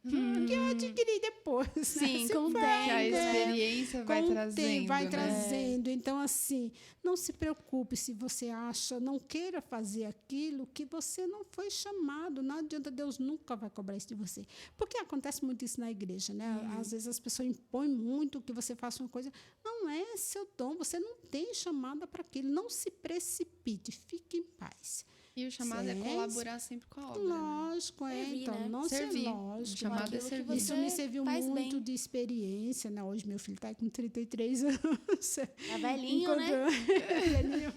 Que eu adquiri depois. Sim, né? com o Que a tempo. experiência vai Com o trazendo. tempo, vai né? trazendo. Então, assim, não se preocupe se você acha, não queira fazer aquilo que você não foi chamado. Não adianta, Deus nunca vai cobrar isso de você. Porque acontece muito isso na igreja, né? Às vezes as pessoas impõem muito que você faça uma coisa. Não é seu dom, você não tem chamada para aquilo. Não se precipite, fique em paz. E o chamado é Certo. colaborar sempre com a obra. Né? Lógico, Servir, então, né? não Servir. ser O lógico. chamado é aquilo que servir. Isso me serviu faz muito bem. de experiência, né? Hoje meu filho está com 33 anos. Tá velhinho, né? Velhinho.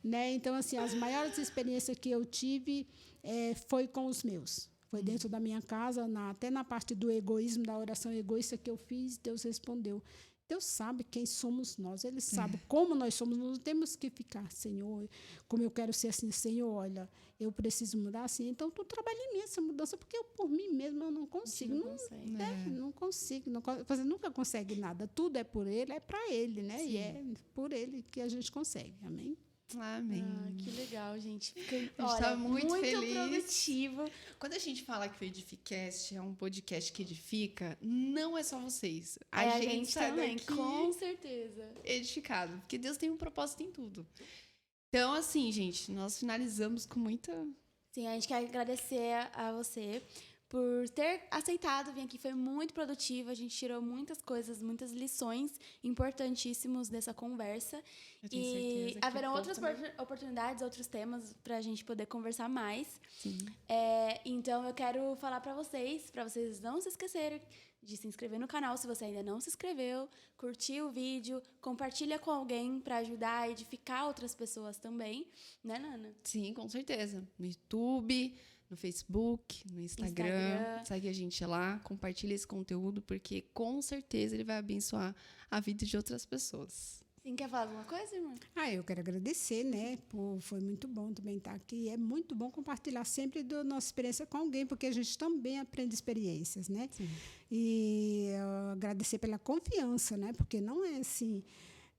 Né? Então, assim, as maiores experiências que eu tive foi com os meus. Foi dentro da minha casa, até na parte do egoísmo, da oração egoísta que eu fiz, Deus respondeu. Deus sabe quem somos nós, Ele sabe como nós somos, não temos que ficar, Senhor, como eu quero ser assim, Senhor, olha, eu preciso mudar assim, então tu trabalha em mim essa mudança, porque eu, por mim mesmo, eu não consigo, Não consegue. não consigo, você nunca consegue nada, tudo é por Ele, é para Ele, né? E é por Ele que a gente consegue, amém? Amém. Ah, que legal, gente. Fica, A gente olha, tá muito feliz. produtivo. Quando a gente fala que o Edificast é um podcast que edifica, não é só vocês. A gente sai também, daqui com certeza. edificado. Porque Deus tem um propósito em tudo. Então, assim, gente, nós finalizamos com muita... Sim, a gente quer agradecer a você por ter aceitado vir aqui. Foi muito produtivo. A gente tirou muitas coisas, muitas lições importantíssimas dessa conversa. Eu tenho E certeza que haverão o povo outras também. oportunidades, outros temas para a gente poder conversar mais. Sim. Então, eu quero falar para vocês não se esquecerem de se inscrever no canal se você ainda não se inscreveu, curtir o vídeo, compartilha com alguém para ajudar a edificar outras pessoas também, né, Nana? Sim, com certeza. No YouTube, no Facebook, no Instagram. Segue a gente lá, compartilha esse conteúdo, porque com certeza ele vai abençoar a vida de outras pessoas. Sim, quer falar alguma coisa, irmã? Eu quero agradecer, né? Foi muito bom também estar aqui. É muito bom compartilhar sempre da nossa experiência com alguém, porque a gente também aprende experiências, né? Sim. E agradecer pela confiança, né? Porque não é assim,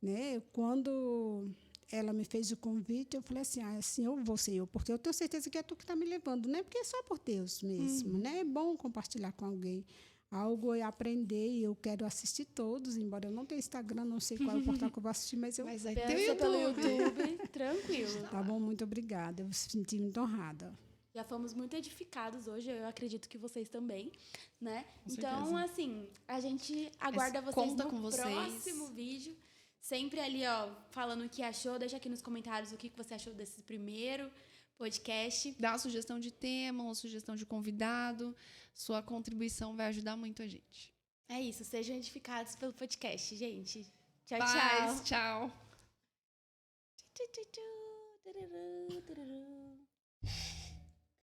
né? Quando ela me fez o convite, eu falei assim, eu vou, Senhor, porque eu tenho certeza que é tu que está me levando, né? Porque é só por Deus mesmo, né? É bom compartilhar com alguém. Algo é aprender e eu quero assistir todos, embora eu não tenha Instagram, não sei qual é o portal que eu vou assistir, mas eu... Mas vai Pensa ter o pelo YouTube. YouTube, tranquilo. Tá bom, muito obrigada. Eu me senti muito honrada. Já fomos muito edificados hoje, eu acredito que vocês também, né? Com Então, certeza. assim, a gente aguarda vocês conta no com vocês. próximo vídeo. Sempre ali, ó, falando o que achou. Deixa aqui nos comentários o que você achou desse primeiro podcast. Dá uma sugestão de tema, uma sugestão de convidado. Sua contribuição vai ajudar muito a gente. É isso, sejam edificados pelo podcast, gente. Tchau, Paz, tchau. tchau.